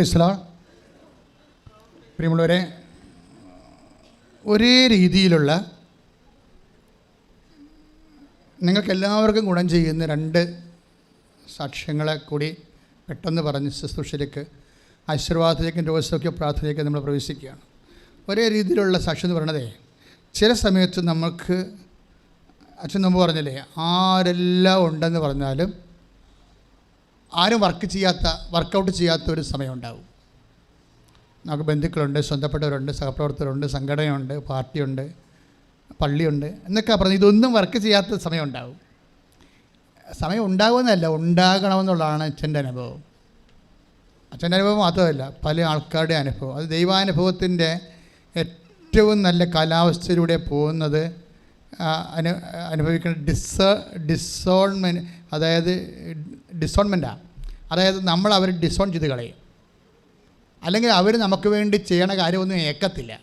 Price the Lord. പ്രിയമുള്ളവരെ, ഒരേ രീതിയിലുള്ള നിങ്ങൾക്കെല്ലാവർക്കും ഗുണം ചെയ്യുന്ന രണ്ട് സാക്ഷ്യങ്ങളെ കൂടി പെട്ടെന്ന് പറഞ്ഞ് ശുശ്രൂഷയിലേക്ക് ആശീർവാദത്തിലേക്കും രോഗസൗഖ്യ പ്രാർത്ഥനയിലേക്ക് നമ്മൾ പ്രവേശിക്കുകയാണ്. ഒരേ രീതിയിലുള്ള സാക്ഷ്യം എന്ന് പറയണതേ, ചില സമയത്ത് നമുക്ക് അച്ഛൻ മുമ്പ് പറഞ്ഞില്ലേ, ആരെല്ലാം ഉണ്ടെന്ന് പറഞ്ഞാലും ആരും വർക്കൗട്ട് ചെയ്യാത്ത ഒരു സമയമുണ്ടാവും. നമുക്ക് ബന്ധുക്കളുണ്ട്, സ്വന്തപ്പെട്ടവരുണ്ട്, സഹപ്രവർത്തകരുണ്ട്, സംഘടനയുണ്ട്, പാർട്ടിയുണ്ട്, പള്ളിയുണ്ട് എന്നൊക്കെ പറഞ്ഞ് ഇതൊന്നും വർക്ക് ചെയ്യാത്ത സമയം ഉണ്ടാവും. സമയം ഉണ്ടാകുമെന്നല്ല, ഉണ്ടാകണമെന്നുള്ളതാണ് അച്ഛൻ്റെ അനുഭവം. അച്ഛൻ്റെ അനുഭവം മാത്രമല്ല, പല ആൾക്കാരുടെ അനുഭവം. അത് ദൈവാനുഭവത്തിൻ്റെ ഏറ്റവും നല്ല കാലാവസ്ഥയിലൂടെ പോകുന്നത് അനുഭവിക്കുന്ന ഡിസോൺമെൻറ്റ്, അതായത് ഡിസോൺമെൻറ്റാണ്. അതായത് നമ്മൾ അവർ ഡിസോൺ ചെയ്ത് കളയും, അല്ലെങ്കിൽ അവർ നമുക്ക് വേണ്ടി ചെയ്യണ കാര്യമൊന്നും ഏക്കത്തില്ല.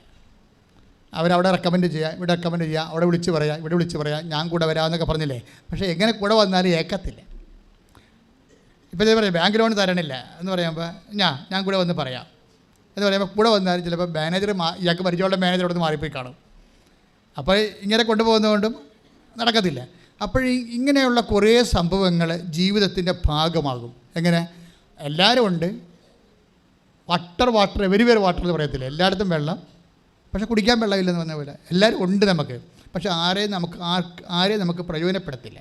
അവരവിടെ റെക്കമെൻഡ് ചെയ്യുക, ഇവിടെ റെക്കമെൻഡ് ചെയ്യുക, അവിടെ വിളിച്ച് പറയുക, ഇവിടെ വിളിച്ച് പറയുക, ഞാൻ കൂടെ വരാമെന്നൊക്കെ പറഞ്ഞില്ലേ. പക്ഷേ എങ്ങനെ കൂടെ വന്നാലും ഏക്കത്തില്ല. ഇപ്പോൾ ഇതേ പറയാം, ബാങ്ക് ലോൺ തരണില്ല എന്ന് പറയുമ്പോൾ ഞാൻ കൂടെ വന്ന് പറയാം എന്ന് പറയുമ്പോൾ കൂടെ വന്നാലും ചിലപ്പോൾ മാനേജർ ഇയാൾക്ക് പരിചയമുള്ള മാനേജർ അവിടെ നിന്ന് മാറിപ്പോയി കാണും. അപ്പോൾ ഇങ്ങനെ കൊണ്ടുപോകുന്നതുകൊണ്ടും നടക്കത്തില്ല. അപ്പോൾ ഇങ്ങനെയുള്ള കുറേ സംഭവങ്ങൾ ജീവിതത്തിൻ്റെ ഭാഗമാകും. എങ്ങനെ? എല്ലാവരും ഉണ്ട്, വാട്ടർ എവരിവെയർ വാട്ടർ എന്ന് പറയത്തില്ല, എല്ലായിടത്തും വെള്ളം, പക്ഷെ കുടിക്കാൻ വെള്ളമില്ലെന്ന് പറഞ്ഞ പോലെ എല്ലാവരും ഉണ്ട് നമുക്ക്, പക്ഷെ ആരെയും നമുക്ക് പ്രയോജനപ്പെടുത്തില്ല.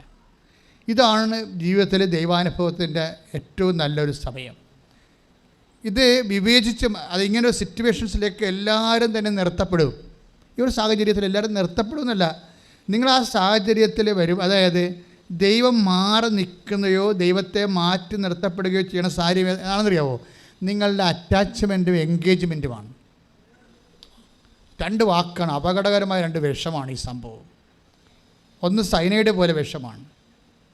ഇതാണ് ജീവിതത്തിലെ ദൈവാനുഭവത്തിൻ്റെ ഏറ്റവും നല്ലൊരു സമയം. ഇത് വിവേചിച്ച് അതിങ്ങനെ സിറ്റുവേഷൻസിലേക്ക് എല്ലാവരും തന്നെ നിർത്തപ്പെടും. ഈ ഒരു സാഹചര്യത്തിൽ എല്ലാവരും നിർത്തപ്പെടുമെന്നല്ല, നിങ്ങൾ ആ സാഹചര്യത്തിൽ വരും. അതായത് ദൈവം മാറി നിൽക്കുന്നയോ ദൈവത്തെ മാറ്റി നിർത്തപ്പെടുകയോ ചെയ്യണ സാഹചര്യം ആണെന്നറിയാവോ? നിങ്ങളുടെ അറ്റാച്ച്മെൻറ്റും എൻഗേജ്മെൻറ്റുമാണ്. രണ്ട് വാക്കാണ്, അപകടകരമായ രണ്ട് വിഷമാണ് ഈ സംഭവം. ഒന്ന് സൈനൈഡ് പോലെ വിഷമാണ്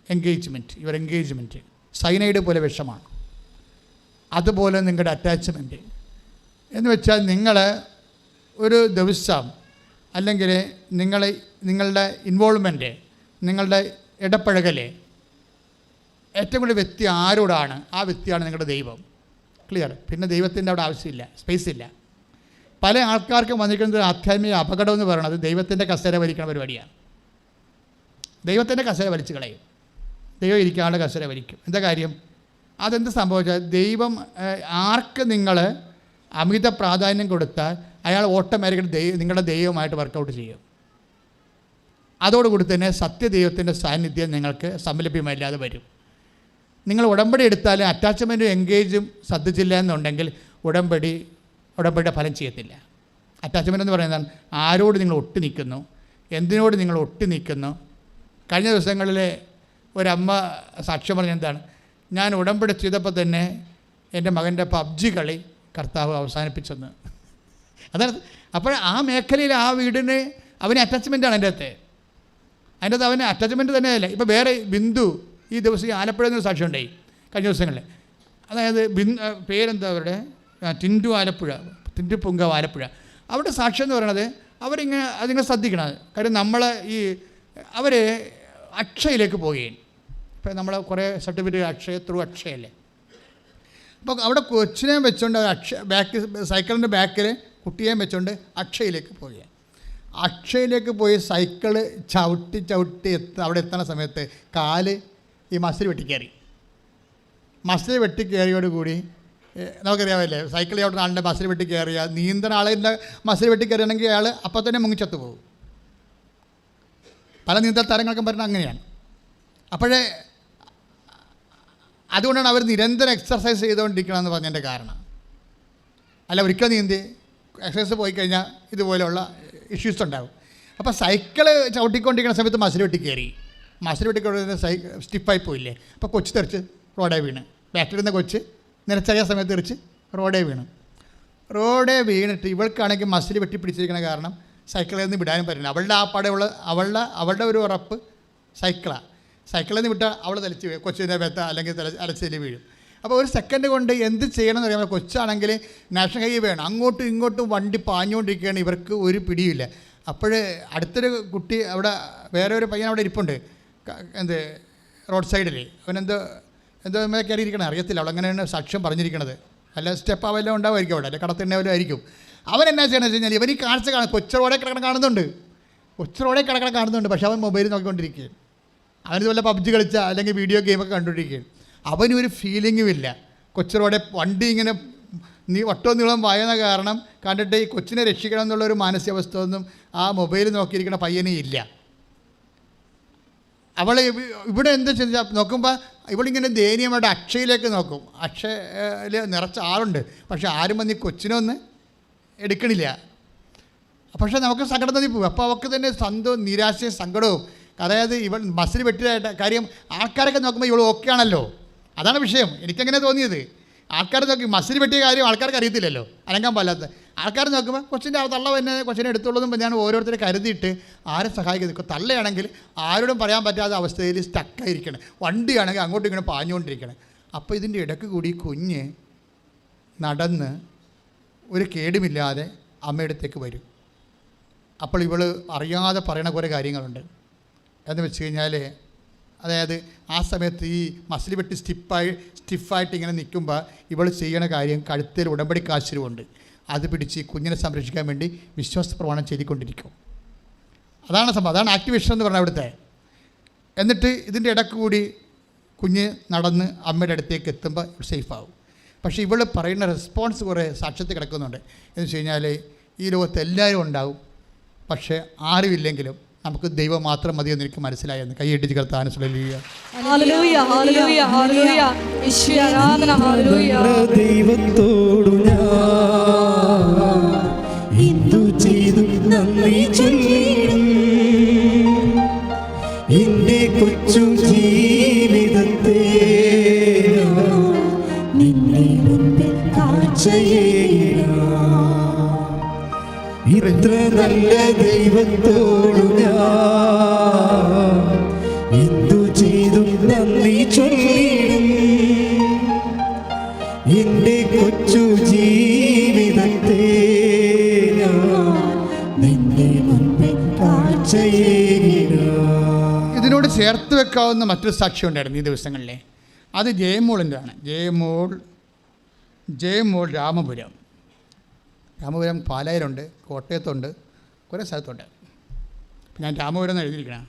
എൻഗേജ്മെൻറ്റ്, യുവർ എൻഗേജ്മെൻറ്റ് സൈനൈഡ് പോലെ വിഷമാണ്. അതുപോലെ നിങ്ങളുടെ അറ്റാച്ച്മെൻറ്റ് എന്ന് വെച്ചാൽ നിങ്ങൾ ഒരു ദിവസം അല്ലെങ്കിൽ നിങ്ങളുടെ ഇൻവോൾവ്മെൻറ്റ്, നിങ്ങളുടെ ഇടപഴകൽ ഏറ്റവും കൂടുതൽ വ്യക്തി ആരോടാണ്? ആ വ്യക്തിയാണ് നിങ്ങളുടെ ദൈവം. ക്ലിയർ? പിന്നെ ദൈവത്തിൻ്റെ അവിടെ ആവശ്യമില്ല, സ്പേസ് ഇല്ല. പല ആൾക്കാർക്കും വന്നിരിക്കുന്നത് ആധ്യാത്മിക അപകടം എന്ന് പറയുന്നത് ദൈവത്തിൻ്റെ കസേര വലിക്കുന്ന പരിപാടിയാണ്. ദൈവത്തിൻ്റെ കസേര വലിച്ചു കളയും, ദൈവം ഇരിക്കാനുള്ള കസേര വലിക്കും. എന്താ കാര്യം? അതെന്ത് സംഭവിച്ചാൽ ദൈവം ആർക്ക് നിങ്ങൾ അമിത പ്രാധാന്യം കൊടുത്താൽ അയാൾ ഓട്ടോമാറ്റിക്കലി നിങ്ങളുടെ ദൈവമായിട്ട് വർക്കൗട്ട് ചെയ്യും. അതോടുകൂടി തന്നെ സത്യദൈവത്തിൻ്റെ സാന്നിധ്യം നിങ്ങൾക്ക് സംലഭ്യമല്ലാതെ വരും. നിങ്ങൾ ഉടമ്പടി എടുത്താലും അറ്റാച്ച്മെൻറ്റും എൻഗേജും ശ്രദ്ധിച്ചില്ല എന്നുണ്ടെങ്കിൽ ഉടമ്പടിയുടെ ഫലം ചെയ്യത്തില്ല. അറ്റാച്ച്മെൻ്റ് എന്ന് പറയുന്നത് ആരോട് നിങ്ങൾ ഒട്ടി നിൽക്കുന്നു, എന്തിനോട് നിങ്ങൾ ഒട്ടി നിൽക്കുന്നു. കഴിഞ്ഞ ദിവസങ്ങളിൽ ഒരമ്മ സാക്ഷ്യം പറഞ്ഞ എന്താണ്, ഞാൻ ഉടമ്പടി ചെയ്തപ്പോൾ തന്നെ എൻ്റെ മകൻ്റെ പബ്ജി കളി കർത്താവ് അവസാനിപ്പിച്ചെന്ന്. അതാണ്. അപ്പോൾ ആ മേഖലയിൽ ആ വീടിന് അവന് അറ്റാച്ച്മെൻറ്റാണ് അതിൻ്റെ അകത്ത് അവന് അറ്റാച്ച്മെൻറ്റ് തന്നെയല്ല. ഇപ്പോൾ വേറെ ബിന്ദു ഈ ദിവസം ഈ ആലപ്പുഴ എന്നൊരു സാക്ഷ്യം ഉണ്ടായി കഴിഞ്ഞ ദിവസങ്ങളിൽ. അതായത് പേരെന്താ അവരുടെ, ടിൻറ്റു പുങ്കാവ് ആലപ്പുഴ. അവരുടെ സാക്ഷ്യം എന്ന് പറയുന്നത് അതിങ്ങനെ ശ്രദ്ധിക്കണം. കാര്യം അവർ അക്ഷയയിലേക്ക് പോവുകയും, ഇപ്പോൾ നമ്മൾ കുറേ സർട്ടിഫിക്കറ്റ് അക്ഷയല്ലേ. അപ്പോൾ അവിടെ കൊച്ചിനെ വെച്ചുകൊണ്ട് സൈക്കിളിൻ്റെ ബാക്കിൽ കുട്ടിയെയും വെച്ചുകൊണ്ട് അക്ഷയയിലേക്ക് പോവുകയാണ്. അക്ഷയയിലേക്ക് പോയി സൈക്കിള് ചവിട്ടി അവിടെ എത്തുന്ന സമയത്ത് കാല് ഈ മസിൽ വെട്ടിക്കയറി. മസിൽ വെട്ടിക്കയറിയോടുകൂടി നമുക്കറിയാമല്ലേ, സൈക്കിൾ ചവിട്ടുന്ന ആളിൻ്റെ മസിൽ വെട്ടിക്കയറിയ, നീന്തണ ആളിൻ്റെ മസിൽ വെട്ടിക്കയറിയണമെങ്കിൽ അയാൾ അപ്പം തന്നെ മുങ്ങിച്ചത്ത് പോകും. പല നീന്തൽ താരങ്ങൾക്കും പറയുന്നത് അങ്ങനെയാണ്. അതുകൊണ്ടാണ് അവർ നിരന്തരം എക്സർസൈസ് ചെയ്തുകൊണ്ടിരിക്കണമെന്ന് പറഞ്ഞതിൻ്റെ കാരണം. അല്ല, ഒരിക്കൽ നീന്തി എക്സസൈസ് പോയി കഴിഞ്ഞാൽ ഇതുപോലെയുള്ള ഇഷ്യൂസ് ഉണ്ടാകും. അപ്പോൾ സൈക്കിള് ചവിട്ടിക്കൊണ്ടിരിക്കുന്ന സമയത്ത് മസിൽ വെട്ടിക്കയറി, സ്റ്റിഫായി പോയില്ലേ. അപ്പോൾ കൊച്ച് തെറിച്ച് റോഡേ വീണ്, ബാക്കിലിരുന്ന കൊച്ച് നിരച്ചറിയ സമയത്ത് തെറിച്ച് റോഡേ വീണിട്ട് ഇവൾക്കാണെങ്കിൽ മസിൽ വെട്ടിപ്പിടിച്ചിരിക്കുന്ന കാരണം സൈക്കിളിൽ നിന്ന് വിടാനും പറ്റില്ല. അവളുടെ ഒരു ഉറപ്പ് സൈക്കിളിൽ നിന്ന് വിട്ടാൽ അവൾ തലച്ച് വീഴും, കൊച്ചിൻ്റെ വെത്ത അല്ലെങ്കിൽ അലച്ചിൽ വീഴും. അപ്പോൾ ഒരു സെക്കൻഡ് കൊണ്ട് എന്ത് ചെയ്യണമെന്ന് അറിയാമോ? കൊച്ചാണെങ്കിൽ നാഷണൽ ഹൈവേ വേണം, അങ്ങോട്ടും ഇങ്ങോട്ടും വണ്ടി പാഞ്ഞുകൊണ്ടിരിക്കുകയാണ്, ഇവർക്ക് ഒരു പിടിയില്ല. അപ്പോൾ അടുത്തൊരു കുട്ടി അവിടെ, വേറെ ഒരു പയ്യൻ അവിടെ ഇരിപ്പുണ്ട് റോഡ് സൈഡിൽ. അവനെന്തോ കയറിയിരിക്കണം, അറിയത്തില്ല, അവളങ്ങനെയാണ് സാക്ഷ്യം പറഞ്ഞിരിക്കണത്. വല്ല സ്റ്റെപ്പ് വല്ലതും ഉണ്ടാവുമായിരിക്കും അവിടെ, അല്ലെ കടത്തിൻ്റെ വല്ലതും ആയിരിക്കും. അവനെന്നാ ചെയ്യണമെന്ന് വെച്ച് കഴിഞ്ഞാൽ ഇവൻ ഈ കാഴ്ച കൊച്ചറോടെ കിടക്കണം കാണുന്നുണ്ട്, പക്ഷെ അവൻ മൊബൈൽ നോക്കിക്കൊണ്ടിരിക്കുകയാണ്. അവന് വല്ല പബ്ജി കളിച്ച അല്ലെങ്കിൽ വീഡിയോ ഗെയിമൊക്കെ കണ്ടുകൊണ്ടിരിക്കുകയാണ്. അവനും ഒരു ഫീലിങ്ങും ഇല്ല. കൊച്ചറോടെ വണ്ടി ഇങ്ങനെ ഒട്ടവും നീളം വായുന്ന കാരണം കണ്ടിട്ട് ഈ കൊച്ചിനെ രക്ഷിക്കണം എന്നുള്ളൊരു മാനസികാവസ്ഥ ഒന്നും ആ മൊബൈൽ നോക്കിയിരിക്കുന്ന പയ്യനെ ഇല്ല. അവൾ ഇവിടെ എന്താ ചെയ്താൽ നോക്കുമ്പോൾ ഇവളിങ്ങനെ ദയനീയമായിട്ട് അക്ഷയിലേക്ക് നോക്കും. അക്ഷയിൽ നിറച്ച ആളുണ്ട്, പക്ഷെ ആരും വന്ന് ഈ കൊച്ചിനൊന്ന് എടുക്കണില്ല. പക്ഷേ നമുക്ക് സങ്കടം തോന്നി പോകും. അപ്പോൾ അവൾക്ക് തന്നെ നിരാശയും സങ്കടവും. അതായത് ഇവൾ മസിൽ വെട്ടിയതായിട്ട് കാര്യം ആൾക്കാരൊക്കെ നോക്കുമ്പോൾ ഇവൾ ഓക്കെ ആണല്ലോ, അതാണ് വിഷയം. എനിക്കങ്ങനെ തോന്നിയത്. ആൾക്കാർ നോക്കി മസിൽ വെട്ടിയ കാര്യം ആൾക്കാർക്ക് അറിയത്തില്ലല്ലോ, അനങ്ങാൻ പാടില്ലാത്ത ആൾക്കാർ നോക്കുമ്പോൾ കൊച്ചിൻ്റെ തള്ള തന്നെ കൊച്ചിനെ എടുത്തുള്ളതും ഞാൻ ഓരോരുത്തരെ കരുതിയിട്ട് ആരെ സഹായിക്കുന്നത്. തള്ളയാണെങ്കിൽ ആരോടും പറയാൻ പറ്റാത്ത അവസ്ഥയിൽ സ്റ്റക്കായിരിക്കണം, വണ്ടിയാണെങ്കിൽ അങ്ങോട്ടും ഇങ്ങനെ പാഞ്ഞുകൊണ്ടിരിക്കണം. അപ്പോൾ ഇതിൻ്റെ ഇടയ്ക്ക് കൂടി കുഞ്ഞ് നടന്ന് ഒരു കേടുമില്ലാതെ അമ്മയുടെ അടുത്തേക്ക് വരും. അപ്പോൾ ഇവൾ അറിയാതെ പറയണ കുറേ കാര്യങ്ങളുണ്ട്. എന്ന് വെച്ച് കഴിഞ്ഞാൽ, അതായത് ആ സമയത്ത് ഈ മസിൽ വെട്ടി സ്റ്റിഫായിട്ട് ഇങ്ങനെ നിൽക്കുമ്പോൾ ഇവൾ ചെയ്യണ കാര്യം കഴുത്തിൽ ഉടമ്പടി കാശിലുമുണ്ട്. അത് പിടിച്ച് കുഞ്ഞിനെ സംരക്ഷിക്കാൻ വേണ്ടി വിശ്വാസ പ്രമാണം ചെയ്തുകൊണ്ടിരിക്കും. അതാണ് സംഭവം, അതാണ് ആക്ടിവേഷൻ എന്ന് പറഞ്ഞാൽ അവിടുത്തെ. എന്നിട്ട് ഇതിൻ്റെ ഇടയ്ക്ക് കൂടി കുഞ്ഞ് നടന്ന് അമ്മയുടെ അടുത്തേക്ക് എത്തുമ്പോൾ സേഫാവും. പക്ഷേ ഇവൾ പറയുന്ന റെസ്പോൺസ് കുറേ സാക്ഷ്യത്തിൽ കിടക്കുന്നുണ്ട്. എന്ന് വെച്ച് കഴിഞ്ഞാൽ ഈ ലോകത്ത് എല്ലാവരും ഉണ്ടാവും, പക്ഷേ ആരുമില്ലെങ്കിലും നമുക്ക് ദൈവം മാത്രം മതിയെന്ന് എനിക്ക് മനസ്സിലായെന്ന് കൈയ്യടിച്ച് കർത്താവിനെ സ്തുതിക്കുക. ദൈവത്തോടു എന്തു ചെയ്തു നന്ദി ചൊല്ലിടും, എന്റെ കൊച്ചു ജീവിതത്തെ നിന്നെ മുൻപിൽ കാഴ്ചയേകിടാം. ഇത്ര നല്ല ദൈവത്തോടു എന്തു ചെയ്തു നന്ദി ചൊല്ലിടും, എന്റെ കൊച്ചു ജീവിതത്തെ നിന്നെ മുൻപിൽ കാഴ്ചയേകിടാം. ഇതിനോട് ചേർത്ത് വെക്കാവുന്ന മറ്റൊരു സാക്ഷ്യം ഉണ്ടായിരുന്നു ഈ ദിവസങ്ങളിലെ. അത് ജയമോളിൻ്റെ ആണ്. ജയമോൾ രാമപുരം പാലായിലുണ്ട്, കോട്ടയത്തുണ്ട്, കുറേ സ്ഥലത്തുണ്ട്. ഞാൻ രാമപുരം എന്ന് എഴുതിയിരിക്കണം.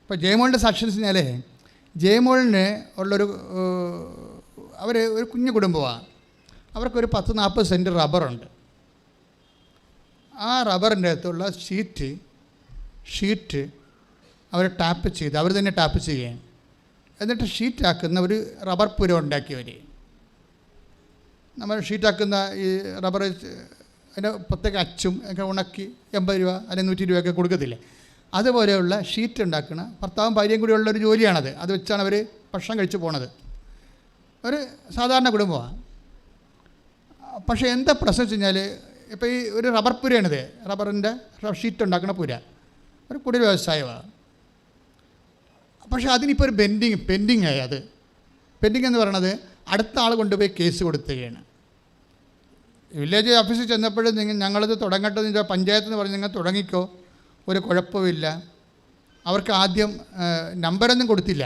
അപ്പോൾ ജയമോളിൻ്റെ സാക്ഷ്യം എന്ന് വെച്ചാൽ, ജയമോളിന് ഉള്ളൊരു അവർ ഒരു കുഞ്ഞു കുടുംബമാണ്. അവർക്കൊരു 10-40 സെൻറ്റ് റബ്ബറുണ്ട്. ആ റബ്ബറിൻ്റെ അകത്തുള്ള ഷീറ്റ് അവർ ടാപ്പ് ചെയ്ത് അവർ തന്നെ ടാപ്പ് ചെയ്യുകയാണ്. എന്നിട്ട് ഷീറ്റാക്കുന്ന ഒരു റബ്ബർ പുര ഉണ്ടാക്കിയവർ. നമ്മൾ ഷീറ്റാക്കുന്ന ഈ റബ്ബർ അതിൻ്റെ പ്രത്യേക അച്ചും ഒക്കെ ഉണക്കി 80 രൂപ അല്ലെങ്കിൽ 100 രൂപയൊക്കെ കൊടുക്കത്തില്ലേ, അതുപോലെയുള്ള ഷീറ്റ് ഉണ്ടാക്കുന്ന ഭർത്താവും ഭാര്യയും കൂടി ഉള്ളൊരു ജോലിയാണത്. അത് വെച്ചാണ് അവർ ഭക്ഷണം കഴിച്ച് പോണത്. ഒരു സാധാരണ കുടുംബമാണ്. പക്ഷേ എന്താ പ്രശ്നം വെച്ച് കഴിഞ്ഞാൽ, ഇപ്പോൾ ഈ ഒരു റബ്ബർ പുരയാണിത്, റബ്ബറിൻ്റെ ഷീറ്റ് ഉണ്ടാക്കുന്ന പുര, ഒരു കുടിൽ വ്യവസായമാണ്. പക്ഷേ അതിനിപ്പോൾ ഒരു പെൻഡിങ് ആയി. അത് പെൻഡിങ് എന്ന് പറയണത് അടുത്ത ആൾ കൊണ്ടുപോയി കേസ് കൊടുത്തുകയാണ്. വില്ലേജ് ഓഫീസിൽ ചെന്നപ്പോഴും ഞങ്ങളിത് തുടങ്ങട്ടെ എന്ന് പഞ്ചായത്ത് എന്ന് പറഞ്ഞ് നിങ്ങൾ തുടങ്ങിക്കോ, ഒരു കുഴപ്പമില്ല. അവർക്ക് ആദ്യം നമ്പരൊന്നും കൊടുത്തില്ല.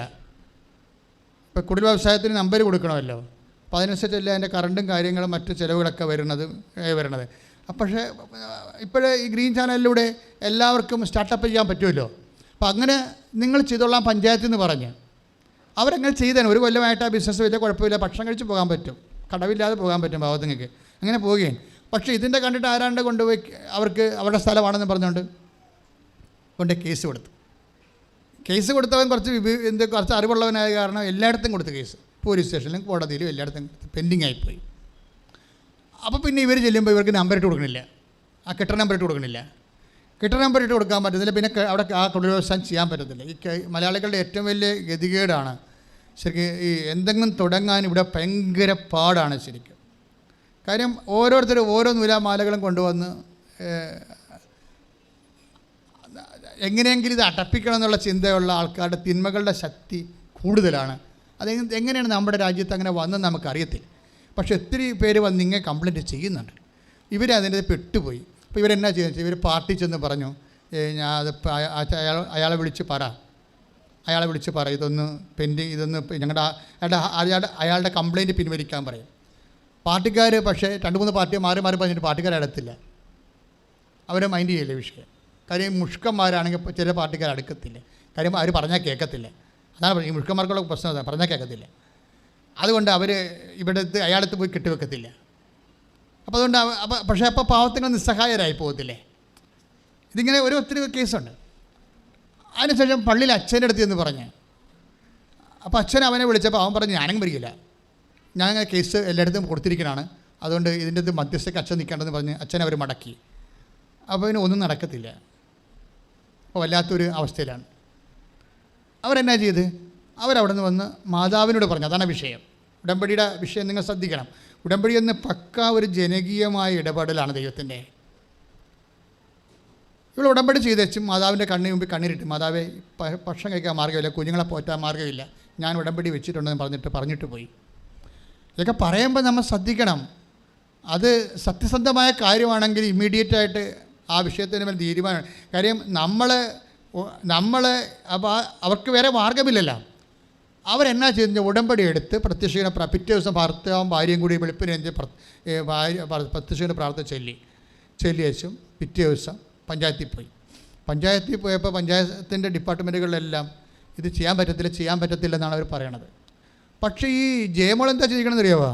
ഇപ്പോൾ കുടിൽ വ്യവസായത്തിന് നമ്പർ കൊടുക്കണമല്ലോ, അപ്പോൾ അതിനനുസരിച്ചല്ല അതിൻ്റെ കറണ്ടും കാര്യങ്ങളും മറ്റ് ചിലവുകളൊക്കെ വരുന്നത്. പക്ഷേ ഇപ്പോഴേ ഈ ഗ്രീൻ ചാനലിലൂടെ എല്ലാവർക്കും സ്റ്റാർട്ടപ്പ് ചെയ്യാൻ പറ്റുമല്ലോ. അപ്പോൾ അങ്ങനെ നിങ്ങൾ ചെയ്തോളാം പഞ്ചായത്തിൽ നിന്ന് പറഞ്ഞ് അവരങ്ങനെ ചെയ്തേനെ. ഒരു കൊല്ലമായിട്ട് ആ ബിസിനസ് വലിയ കുഴപ്പമില്ല, ഭക്ഷണം കഴിച്ച് പോകാൻ പറ്റും, കടവില്ലാതെ പോകാൻ പറ്റും പാവത്തുങ്ങൾക്ക്. അങ്ങനെ പോവുകയാണ്. പക്ഷേ ഇതിൻ്റെ കണ്ടിട്ട് ആരാണ്ട് കൊണ്ടുപോയി അവർക്ക് അവരുടെ സ്ഥലമാണെന്ന് പറഞ്ഞുകൊണ്ട് കേസ് കൊടുത്തവൻ കുറച്ച് അറിവുള്ളവനായ കാരണം എല്ലായിടത്തും കൊടുത്തു കേസ്. പോലീസ് സ്റ്റേഷനിലും കോടതിയിലും എല്ലായിടത്തും പെൻഡിങ് ആയിപ്പോയി. അപ്പോൾ പിന്നെ ഇവർ ചെല്ലുമ്പോൾ ഇവർക്ക് നമ്പറിട്ട് കൊടുക്കണില്ല, ആ കെട്ട നമ്പറിട്ട് കൊടുക്കണില്ല. കെട്ട നമ്പറിട്ട് കൊടുക്കാൻ പറ്റത്തില്ല. പിന്നെ അവിടെ ആ കുടിൽ വ്യവസായം ചെയ്യാൻ പറ്റത്തില്ല. ഈ മലയാളികളുടെ ഏറ്റവും വലിയ ഗതികേടാണ് ശരിക്കും. ഈ എന്തെങ്കിലും തുടങ്ങാൻ ഇവിടെ ഭയങ്കര പാടാണ് ശരിക്കും. കാര്യം ഓരോരുത്തരും ഓരോ നൂലാമാലകളും കൊണ്ടുവന്ന് എങ്ങനെയെങ്കിലും ഇത് അടപ്പിക്കണം എന്നുള്ള ചിന്തയുള്ള ആൾക്കാരുടെ തിന്മകളുടെ ശക്തി കൂടുതലാണ്. എങ്ങനെയാണ് നമ്മുടെ രാജ്യത്ത് അങ്ങനെ വന്നെന്ന് നമുക്കറിയത്തില്ല. പക്ഷേ ഒത്തിരി പേര് വന്ന് ഇങ്ങനെ കംപ്ലയിൻറ്റ് ചെയ്യുന്നുണ്ട്. ഇവരതിൻ്റെ പെട്ടുപോയി. അപ്പോൾ ഇവരെന്നാ ചെയ്യുന്നത്, ഇവർ പാർട്ടി ചെന്ന് പറഞ്ഞു, ഞാൻ അത് അയാളെ വിളിച്ച് പറ ഇതൊന്ന് പെൻഡിങ്, ഇതൊന്ന് ഞങ്ങളുടെ അയാളുടെ കംപ്ലയിൻറ്റ് പിൻവലിക്കാൻ പറയും. പാർട്ടിക്കാർ പക്ഷേ 2-3 പാർട്ടി മാറി മാറി പറഞ്ഞിട്ട് പാർട്ടിക്കാർ അടുത്തില്ല, അവരെ മൈൻഡ് ചെയ്യില്ല വിഷയം. കാര്യം മുഷ്കന്മാരാണെങ്കിൽ ചില പാർട്ടിക്കാർ അടുക്കത്തില്ല, കാര്യം അവർ പറഞ്ഞാൽ കേൾക്കത്തില്ല. അതാണ് ഈ മുഷ്കന്മാർക്കുള്ള പ്രശ്നം, അതാണ് പറഞ്ഞാൽ കേൾക്കത്തില്ല. അതുകൊണ്ട് അവർ ഇവിടുത്തെ അയാളത്ത് പോയി കെട്ടിവെക്കത്തില്ല. അപ്പോൾ അതുകൊണ്ട് പക്ഷേ അപ്പോൾ പാവത്തുങ്ങൾ നിസ്സഹായരായി പോകത്തില്ലേ. ഇതിങ്ങനെ ഒത്തിരി കേസുണ്ട്. അതിനുശേഷം പള്ളിയിൽ അച്ഛൻ്റെ അടുത്ത് എന്ന് പറഞ്ഞ്, അപ്പോൾ അച്ഛൻ അവനെ വിളിച്ചപ്പോൾ അവൻ പറഞ്ഞ് ഞാനും വരികയില്ല, ഞാൻ കേസ് എല്ലായിടത്തും കൊടുത്തിരിക്കണതാണ്, അതുകൊണ്ട് ഇതിൻ്റെ ഇത് മധ്യസ്ഥയ്ക്ക് അച്ഛൻ നിൽക്കേണ്ടതെന്ന് പറഞ്ഞ് അച്ഛൻ അവർ മടക്കി. അപ്പോൾ ഇതിന് ഒന്നും നടക്കത്തില്ല. അപ്പോൾ വല്ലാത്തൊരു അവസ്ഥയിലാണ്. അവരെന്നാ ചെയ്ത്, അവരവിടെ നിന്ന് വന്ന് മാതാവിനോട് പറഞ്ഞു. അതാണ് വിഷയം, ഉടമ്പടിയുടെ വിഷയം നിങ്ങൾ ശ്രദ്ധിക്കണം. ഉടമ്പടി എന്ന് പക്കാ ഒരു ജനകീയമായ ഇടപെടലാണ് ദൈവത്തിൻ്റെ. ഇവിടെ ഉടമ്പടി ചെയ്ത് വെച്ചും മാതാവിൻ്റെ കണ്ണിന് മുമ്പിൽ കണ്ണീരിട്ട്, മാതാവേ ഭക്ഷണം കഴിക്കാൻ മാർഗ്ഗമില്ല, കുഞ്ഞുങ്ങളെ പോറ്റാൻ മാർഗ്ഗമില്ല, ഞാൻ ഉടമ്പടി വെച്ചിട്ടുണ്ടെന്ന് പറഞ്ഞിട്ട് പോയി. ഇതൊക്കെ പറയുമ്പോൾ നമ്മൾ ശ്രദ്ധിക്കണം. അത് സത്യസന്ധമായ കാര്യമാണെങ്കിൽ ഇമ്മീഡിയറ്റായിട്ട് ആ വിഷയത്തിന് മേൽ തീരുമാനം. കാര്യം നമ്മൾ അപ്പോൾ അവർക്ക് വേറെ മാർഗ്ഗമില്ലല്ലോ. അവരെന്നാ ചെയ്യുന്നത്, ഉടമ്പടി എടുത്ത് പ്രത്യക്ഷീണ പിറ്റേ ദിവസം ഭർത്താവും ഭാര്യയും കൂടി വെളുപ്പിന് പ്രത്യക്ഷീണ പ്രാർത്ഥന ചൊല്ലി വെച്ചും പിറ്റേ ദിവസം പഞ്ചായത്തിൽ പോയപ്പോൾ പഞ്ചായത്തിൻ്റെ ഡിപ്പാർട്ട്മെൻറ്റുകളിലെല്ലാം ഇത് ചെയ്യാൻ പറ്റത്തില്ല എന്നാണ് അവർ പറയണത്. പക്ഷേ ഈ ജയമോൾ എന്താ ചെയ്യിക്കണമെന്ന് അറിയാമോ,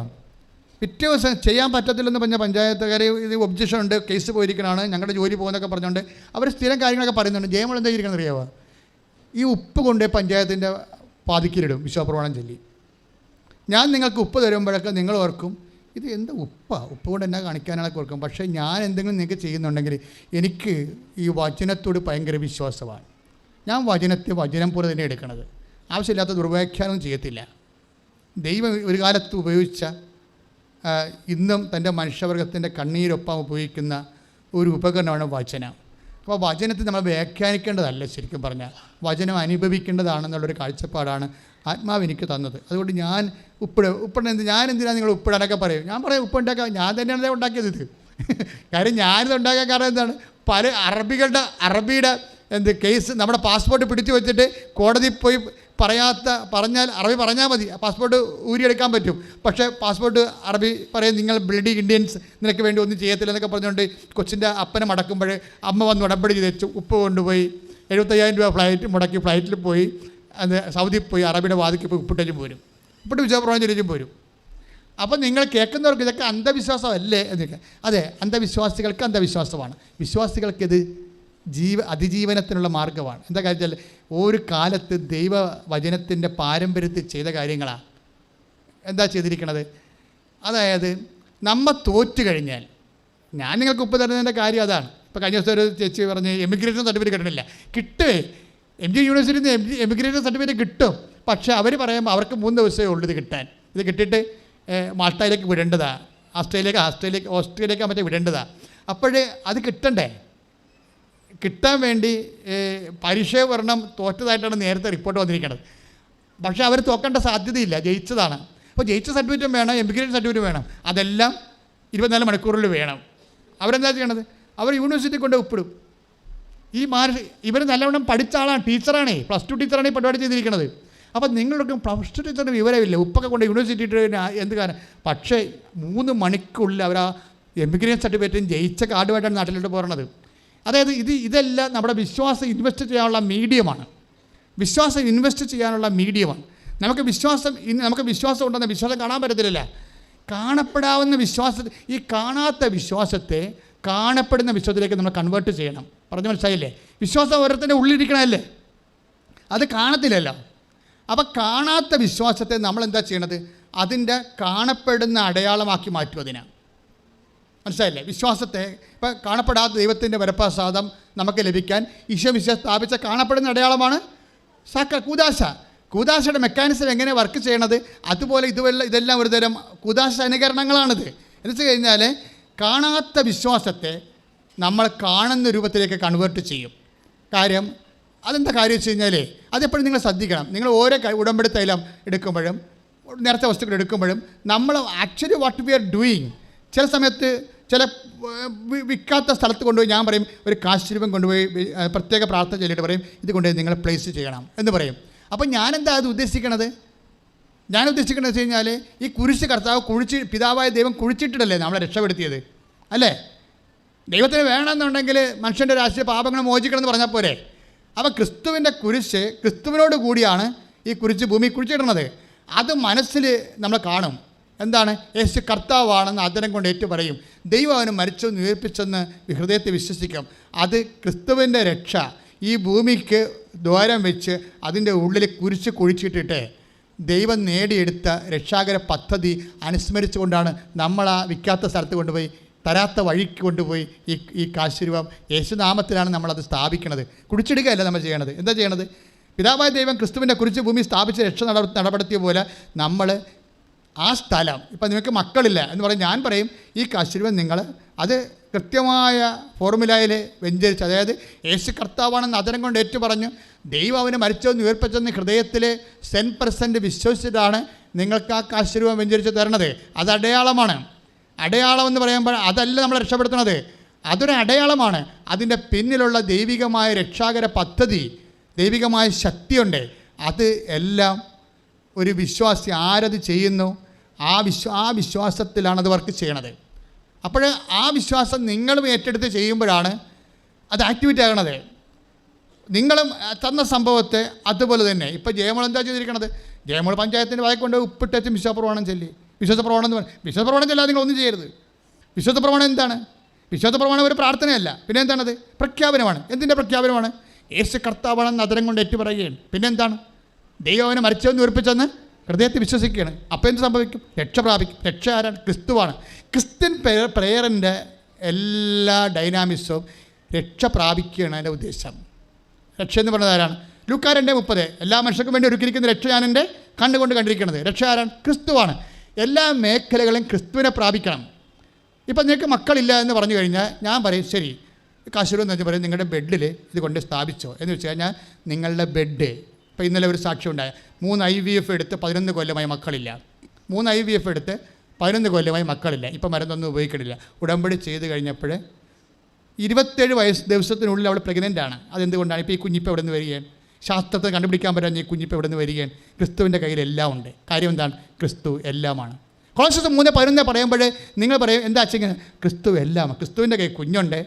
പിറ്റേ ദിവസം ചെയ്യാൻ പറ്റത്തില്ലെന്ന് പറഞ്ഞ പഞ്ചായത്തുകാർ ഇത് ഒബ്ജക്ഷൻ ഉണ്ട്, കേസ് പോയിരിക്കണമാണ്, ഞങ്ങളുടെ ജോലി പോകുന്നതൊക്കെ പറഞ്ഞുകൊണ്ട് അവർ സ്ഥിരം കാര്യങ്ങളൊക്കെ പറയുന്നുണ്ട്. ജയമോൾ എന്താ ചെയ്യിക്കണമെന്ന് അറിയാമോ, ഈ ഉപ്പ് കൊണ്ട് പഞ്ചായത്തിൻ്റെ പാതിക്കിലിടും വിശ്വാസപ്രമാണം ചൊല്ലി. ഞാൻ നിങ്ങൾക്ക് ഉപ്പ് തരുമ്പോഴൊക്കെ നിങ്ങൾ ഓർക്കും ഇത് എന്താ ഉപ്പ് കൊണ്ട് എന്നാ കാണിക്കാനാണ് ഓർക്കും. പക്ഷേ ഞാൻ എന്തെങ്കിലും നിങ്ങൾക്ക് ചെയ്യുന്നുണ്ടെങ്കിൽ എനിക്ക് ഈ വചനത്തോട് ഭയങ്കര വിശ്വാസമാണ്. ഞാൻ വചനം പോലെ തന്നെ എടുക്കണത്, ആവശ്യമില്ലാത്ത ദുർവ്യാഖ്യാനം ചെയ്യത്തില്ല. ദൈവം ഒരു കാലത്ത് ഉപയോഗിച്ച ഇന്നും തൻ്റെ മനുഷ്യവർഗത്തിൻ്റെ കണ്ണീരൊപ്പം ഉപയോഗിക്കുന്ന ഒരു ഉപകരണമാണ് വചനം. അപ്പോൾ വചനത്തെ നമ്മൾ വ്യാഖ്യാനിക്കേണ്ടതല്ല, ശരിക്കും പറഞ്ഞാൽ വചനം അനുഭവിക്കേണ്ടതാണെന്നുള്ളൊരു കാഴ്ചപ്പാടാണ് ആത്മാവ് എനിക്ക് തന്നത്. അതുകൊണ്ട് ഞാൻ ഞാൻ എന്തിനാണ് നിങ്ങൾ ഉപ്പിടാനൊക്കെ പറയും. ഞാൻ പറയും ഉപ്പുണ്ടാക്കാൻ ഞാൻ തന്നെയാണ് ഉണ്ടാക്കിയത് ഇത്. കാര്യം ഞാനിത് ഉണ്ടാക്കാൻ കാരണം എന്താണ്, പല അറബിയുടെ കേസ് നമ്മുടെ പാസ്പോർട്ട് പിടിച്ചു വെച്ചിട്ട് കോടതി പോയി പറഞ്ഞാൽ അറബി പറഞ്ഞാൽ മതി, പാസ്പോർട്ട് ഊരിയെടുക്കാൻ പറ്റും. പക്ഷേ പാസ്പോർട്ട് അറബി പറയും നിങ്ങൾ ബ്ലഡി ഇന്ത്യൻസ് നിനക്ക് വേണ്ടി ഒന്നും ചെയ്യത്തില്ല എന്നൊക്കെ പറഞ്ഞുകൊണ്ട് കൊച്ചിൻ്റെ അപ്പനെ മടക്കുമ്പോൾ അമ്മ വന്ന് ഉടമ്പടി ചെയ്ത് ഉപ്പ് കൊണ്ടുപോയി 75,000 രൂപ ഫ്ലൈറ്റ് മുടക്കി ഫ്ലൈറ്റിൽ പോയി സൗദി പോയി അറബിയുടെ വാതിക്ക് പോയി ഉപ്പിട്ടും പോരും, ഉപ്പിട്ട് വിശ്വാസപ്രമാണം ചൊല്ലിച്ചും പോരും. അപ്പം നിങ്ങൾ കേൾക്കുന്നവർക്ക് ഇതൊക്കെ അന്ധവിശ്വാസമല്ലേ എന്നൊക്കെ. അതെ, അന്ധവിശ്വാസികൾക്ക് അന്ധവിശ്വാസമാണ്, വിശ്വാസികൾക്കിത് അതിജീവനത്തിനുള്ള മാർഗ്ഗമാണ്. എന്താ കാര്യം, ഒരു കാലത്ത് ദൈവവചനത്തിൻ്റെ പാരമ്പര്യത്തിൽ ചെയ്ത കാര്യങ്ങളാണ്. എന്താ ചെയ്തിരിക്കണത്, അതായത് നമ്മൾ തോറ്റു കഴിഞ്ഞാൽ, ഞാൻ നിങ്ങൾക്ക് ഉപ്പ് തരുന്നതിൻ്റെ കാര്യം അതാണ്. ഇപ്പോൾ കഴിഞ്ഞ ദിവസം ഒരു ചേച്ചി പറഞ്ഞ് എമിഗ്രേഷൻ സർട്ടിഫിക്കറ്റ് കിട്ടണില്ല, കിട്ടുമേ MG യൂണിവേഴ്സിറ്റിയിൽ നിന്ന് എമിഗ്രേഷൻ സർട്ടിഫിക്കറ്റ് കിട്ടും. പക്ഷേ അവർ പറയുമ്പോൾ അവർക്ക് 3 ദിവസമേ ഉള്ളൂ ഇത് കിട്ടാൻ. ഇത് കിട്ടിയിട്ട് മാൾട്ടയിലേക്ക് വിടേണ്ടതാണ്, ഓസ്ട്രേലിയക്ക് മറ്റേ വിടേണ്ടതാണ്. അപ്പോഴേ അത് കിട്ടണ്ടേ, കിട്ടാൻ വേണ്ടി പരീക്ഷ വരണം തോറ്റതായിട്ടാണ് നേരത്തെ റിപ്പോർട്ട് വന്നിരിക്കുന്നത്. പക്ഷേ അവർ തോക്കേണ്ട സാധ്യതയില്ല, ജയിച്ചതാണ്. അപ്പോൾ ജയിച്ച സർട്ടിഫിക്കറ്റും വേണം, എമിഗ്രേഷൻ സർട്ടിഫിക്കറ്റും വേണം, അതെല്ലാം 24 മണിക്കൂറിൽ വേണം. അവരെന്താ ചെയ്യണത്, അവർ യൂണിവേഴ്സിറ്റി കൊണ്ട് ഒപ്പിടും. ഇവർ നല്ലവണ്ണം പഠിച്ച ആളാണ്, ടീച്ചറാണേ, +2 ടീച്ചറാണ് ഈ പരിപാടി ചെയ്തിരിക്കുന്നത്. അപ്പോൾ നിങ്ങൾക്ക് +2 ടീച്ചറിന് വിവരമില്ല, ഉപ്പൊക്കെ കൊണ്ട് യൂണിവേഴ്സിറ്റി എന്ത് കാരണം. പക്ഷേ 3 മണിക്കുള്ളിൽ അവർ ആ എമിഗ്രേഷൻ സർട്ടിഫിക്കറ്റും ജയിച്ച കാർഡുമായിട്ടാണ് നാട്ടിലോട്ട് പോകുന്നത്. അതായത് ഇതെല്ലാം നമ്മുടെ വിശ്വാസം ഇൻവെസ്റ്റ് ചെയ്യാനുള്ള മീഡിയമാണ്, നമുക്ക് വിശ്വാസം ഉണ്ടെന്ന വിശ്വാസം കാണാൻ പറ്റത്തില്ല. കാണപ്പെടാവുന്ന ഈ കാണാത്ത വിശ്വാസത്തെ കാണപ്പെടുന്ന വിശ്വാസത്തിലേക്ക് നമ്മൾ കൺവേർട്ട് ചെയ്യണം. പറഞ്ഞു മനസ്സിലായില്ലേ, വിശ്വാസം ഓരോരുത്തരുടെ ഉള്ളിലിരിക്കണമല്ലേ, അത് കാണത്തില്ലല്ലോ. അപ്പോൾ കാണാത്ത വിശ്വാസത്തെ നമ്മൾ എന്താ ചെയ്യണത്, അതിൻ്റെ കാണപ്പെടുന്ന അടയാളമാക്കി മാറ്റും. മനസ്സിലായില്ലേ, വിശ്വാസത്തെ ഇപ്പോൾ കാണപ്പെടാത്ത ദൈവത്തിൻ്റെ വരപ്രസാദം നമുക്ക് ലഭിക്കാൻ ഈശോമിശിഹാ സ്ഥാപിച്ച കാണപ്പെടുന്ന അടയാളമാണ് കൂദാശയുടെ മെക്കാനിസം എങ്ങനെ വർക്ക് ചെയ്യണത്, അതുപോലെ ഇതെല്ലാം ഒരു തരം കൂദാശ അനുകരണങ്ങളാണിത്. എന്ന് വെച്ച് കഴിഞ്ഞാൽ കാണാത്ത വിശ്വാസത്തെ നമ്മൾ കാണുന്ന രൂപത്തിലേക്ക് കൺവേർട്ട് ചെയ്യും. കാര്യം അതെന്താ കാര്യം വെച്ച് കഴിഞ്ഞാൽ, അതെപ്പോഴും നിങ്ങൾ ശ്രദ്ധിക്കണം. നിങ്ങൾ ഓരോ ഉടമ്പടി തൈലം എടുക്കുമ്പോഴും നേരത്തെ വസ്തുക്കൾ എടുക്കുമ്പോഴും നമ്മൾ actually what we are doing, ചില സമയത്ത് ചില വിൽക്കാത്ത സ്ഥലത്ത് കൊണ്ടുപോയി ഞാൻ പറയും ഒരു കാശ് രൂപം കൊണ്ടുപോയി പ്രത്യേക പ്രാർത്ഥന ചൊല്ലിയിട്ട് പറയും ഇത് കൊണ്ടുപോയി നിങ്ങൾ പ്ലേസ് ചെയ്യണം എന്ന് പറയും. അപ്പം ഞാനെന്താ അത് ഉദ്ദേശിക്കണത്, ഞാൻ ഉദ്ദേശിക്കുന്നത് വെച്ച് കഴിഞ്ഞാൽ ഈ കുരിശ് കർത്താവ് പിതാവായ ദൈവം കുഴിച്ചിട്ടിട്ടല്ലേ നമ്മളെ രക്ഷപ്പെടുത്തിയത്, അല്ലേ? ദൈവത്തിന് വേണമെന്നുണ്ടെങ്കിൽ മനുഷ്യൻ്റെ രാഷ്ട്രീയ പാപങ്ങൾ മോചിക്കണം എന്ന് പറഞ്ഞാൽ പോരെ. അപ്പോൾ ക്രിസ്തുവിൻ്റെ കുരിശ്, ക്രിസ്തുവിനോട് കൂടിയാണ് ഈ കുരിശ് ഭൂമി കുഴിച്ചിടുന്നത്. അത് മനസ്സിൽ നമ്മൾ കാണും. എന്താണ്? യേശു കർത്താവാണെന്ന് ആദരം കൊണ്ട് ഏറ്റു പറയും. ദൈവം അവന് മരിച്ചെന്ന് ഉയർപ്പിച്ചെന്ന് ഹൃദയത്തെ വിശ്വസിക്കും. അത് ക്രിസ്തുവിൻ്റെ രക്ഷ. ഈ ഭൂമിക്ക് ദ്വാരം വെച്ച് അതിൻ്റെ ഉള്ളിൽ കുരിശ് കുഴിച്ചിട്ടിട്ട് ദൈവം നേടിയെടുത്ത രക്ഷാകര പദ്ധതി അനുസ്മരിച്ചുകൊണ്ടാണ് നമ്മൾ ആ വിൽക്കാത്ത സ്ഥലത്ത് കൊണ്ടുപോയി, തരാത്ത വഴിക്ക് കൊണ്ടുപോയി ഈ കാശുരൂപം യേശുനാമത്തിലാണ് നമ്മളത് സ്ഥാപിക്കുന്നത്. കുടിച്ചിടുകയല്ല നമ്മൾ ചെയ്യണത്. എന്താ ചെയ്യണത്? പിതാവായ ദൈവം ക്രിസ്തുവിൻ്റെ കുരിശ് ഭൂമി സ്ഥാപിച്ച് രക്ഷ നടപടുത്തിയ പോലെ നമ്മൾ ആ സ്ഥലം, ഇപ്പം നിങ്ങൾക്ക് മക്കളില്ല എന്ന് പറയും, ഞാൻ പറയും ഈ കാശുരൂപം നിങ്ങൾ അത് കൃത്യമായ ഫോർമുലയിൽ വ്യഞ്ചരിച്ച്, അതായത് യേശു കർത്താവാണെന്ന് അതിരം കൊണ്ട് ഏറ്റു പറഞ്ഞു, ദൈവം അവന് മരിച്ചതെന്ന് ഉയർപ്പിച്ചെന്ന് ഹൃദയത്തിൽ 100% വിശ്വസിച്ചിട്ടാണ് നിങ്ങൾക്ക് ആ കാശുരൂപം വ്യഞ്ചരിച്ച് തരണത്. അത് അടയാളമാണ്. അടയാളം എന്ന് പറയുമ്പോൾ അതല്ല നമ്മളെ രക്ഷപ്പെടുത്തുന്നത്, അതൊരു അടയാളമാണ്. അതിൻ്റെ പിന്നിലുള്ള ദൈവികമായ രക്ഷാകര പദ്ധതി, ദൈവികമായ ശക്തിയുണ്ട്. അത് എല്ലാം ഒരു വിശ്വാസി ആരത് ചെയ്യുന്നു ആ വിശ്വാസത്തിലാണ് അത് വർക്ക് ചെയ്യണത്. അപ്പോൾ ആ വിശ്വാസം നിങ്ങളും ഏറ്റെടുത്ത് ചെയ്യുമ്പോഴാണ് അത് ആക്ടിവേറ്റ് ആകണത്. നിങ്ങളും തന്ന സംഭവത്തെ അതുപോലെ തന്നെ ഇപ്പോൾ ജയമോൾ എന്താ ചെയ്തിരിക്കണത്? ജയമോൾ പഞ്ചായത്തിൻ്റെ വായിക്കൊണ്ട് ഉപ്പിട്ടച്ചും വിശ്വാസപ്രമാണം ചൊല്ലി. വിശ്വാസപ്രമാണം എന്ന് പറയും. വിശ്വാസപ്രമാണം ചെല്ലാതെ നിങ്ങളൊന്നും ചെയ്യരുത്. വിശ്വാസപ്രമാണം എന്താണ്? വിശ്വാസപ്രമാണം ഒരു പ്രാർത്ഥനയല്ല. പിന്നെ എന്താണത്? പ്രഖ്യാപനമാണ്. എന്തിൻ്റെ പ്രഖ്യാപനമാണ്? യേശു കർത്താവാണെന്ന് അതിരം കൊണ്ട് ഏറ്റു പറയുകയാണ്. പിന്നെ എന്താണ്? ദൈവം അവനെ മരിച്ചതെന്ന് ഉറപ്പിച്ചെന്ന് ഹൃദയത്തിൽ വിശ്വസിക്കുകയാണ്. അപ്പോൾ എന്ത് സംഭവിക്കും? രക്ഷ പ്രാപിക്കും. രക്ഷ ആരാണ്? ക്രിസ്തുവാണ്. ക്രിസ്ത്യൻ പ്രേയറിൻ്റെ എല്ലാ ഡൈനാമിക്സും രക്ഷ പ്രാപിക്കുകയാണ് അതിൻ്റെ ഉദ്ദേശം. രക്ഷ എന്ന് പറഞ്ഞത് ആരാണ്? ലൂക്കാ 2:30 എല്ലാ മനുഷ്യർക്കും വേണ്ടി ഒരുക്കിയിരിക്കുന്ന രക്ഷ ഞാൻ എൻ്റെ കണ്ടുകൊണ്ട് കണ്ടിരിക്കുന്നത്. രക്ഷ ആരാണ്? ക്രിസ്തുവാണ്. എല്ലാ മേഖലകളും ക്രിസ്തുവിനെ പ്രാപിക്കണം. ഇപ്പം നിങ്ങൾക്ക് മക്കളില്ല എന്ന് പറഞ്ഞു കഴിഞ്ഞാൽ ഞാൻ പറയും ശരി, കാശുരൂപം എന്ന് വെച്ചാൽ പറയും നിങ്ങളുടെ ബെഡിൽ ഇത് കൊണ്ട് സ്ഥാപിച്ചോ എന്ന് വെച്ച് കഴിഞ്ഞാൽ നിങ്ങളുടെ ബെഡ്, ഇപ്പോൾ ഇന്നലെ ഒരു സാക്ഷ്യം ഉണ്ടായ 3 IVF എടുത്ത് 11 കൊല്ലമായി മക്കളില്ല. 3 IVF എടുത്ത് 11 കൊല്ലമായി മക്കളില്ല. ഇപ്പോൾ മരുന്നൊന്നും ഉപയോഗിക്കണില്ല. ഉടമ്പടി ചെയ്ത് കഴിഞ്ഞപ്പോൾ 27 ദിവസത്തിനുള്ളിൽ അവൾ പ്രഗ്നൻ്റാണ്. അതെന്തുകൊണ്ടാണ്? ഇപ്പോൾ ഈ കുഞ്ഞിപ്പോൾ എവിടെ നിന്ന് വരികയാണ്? ശാസ്ത്രത്തെ കണ്ടുപിടിക്കാൻ പറ്റുന്ന ഈ കുഞ്ഞിപ്പോൾ എവിടെ നിന്ന് വരികയാണ്? ക്രിസ്തുവിൻ്റെ കയ്യിൽ എല്ലാം ഉണ്ട്. കാര്യം എന്താണ്? ക്രിസ്തു എല്ലാമാണ്. കൊളോസ്യസ് 3:11 പറയുമ്പോൾ നിങ്ങൾ പറയും എന്താ വെച്ചാൽ ക്രിസ്തു എല്ലാം. ക്രിസ്തുവിൻ്റെ കയ്യിൽ കുഞ്ഞുണ്ട്,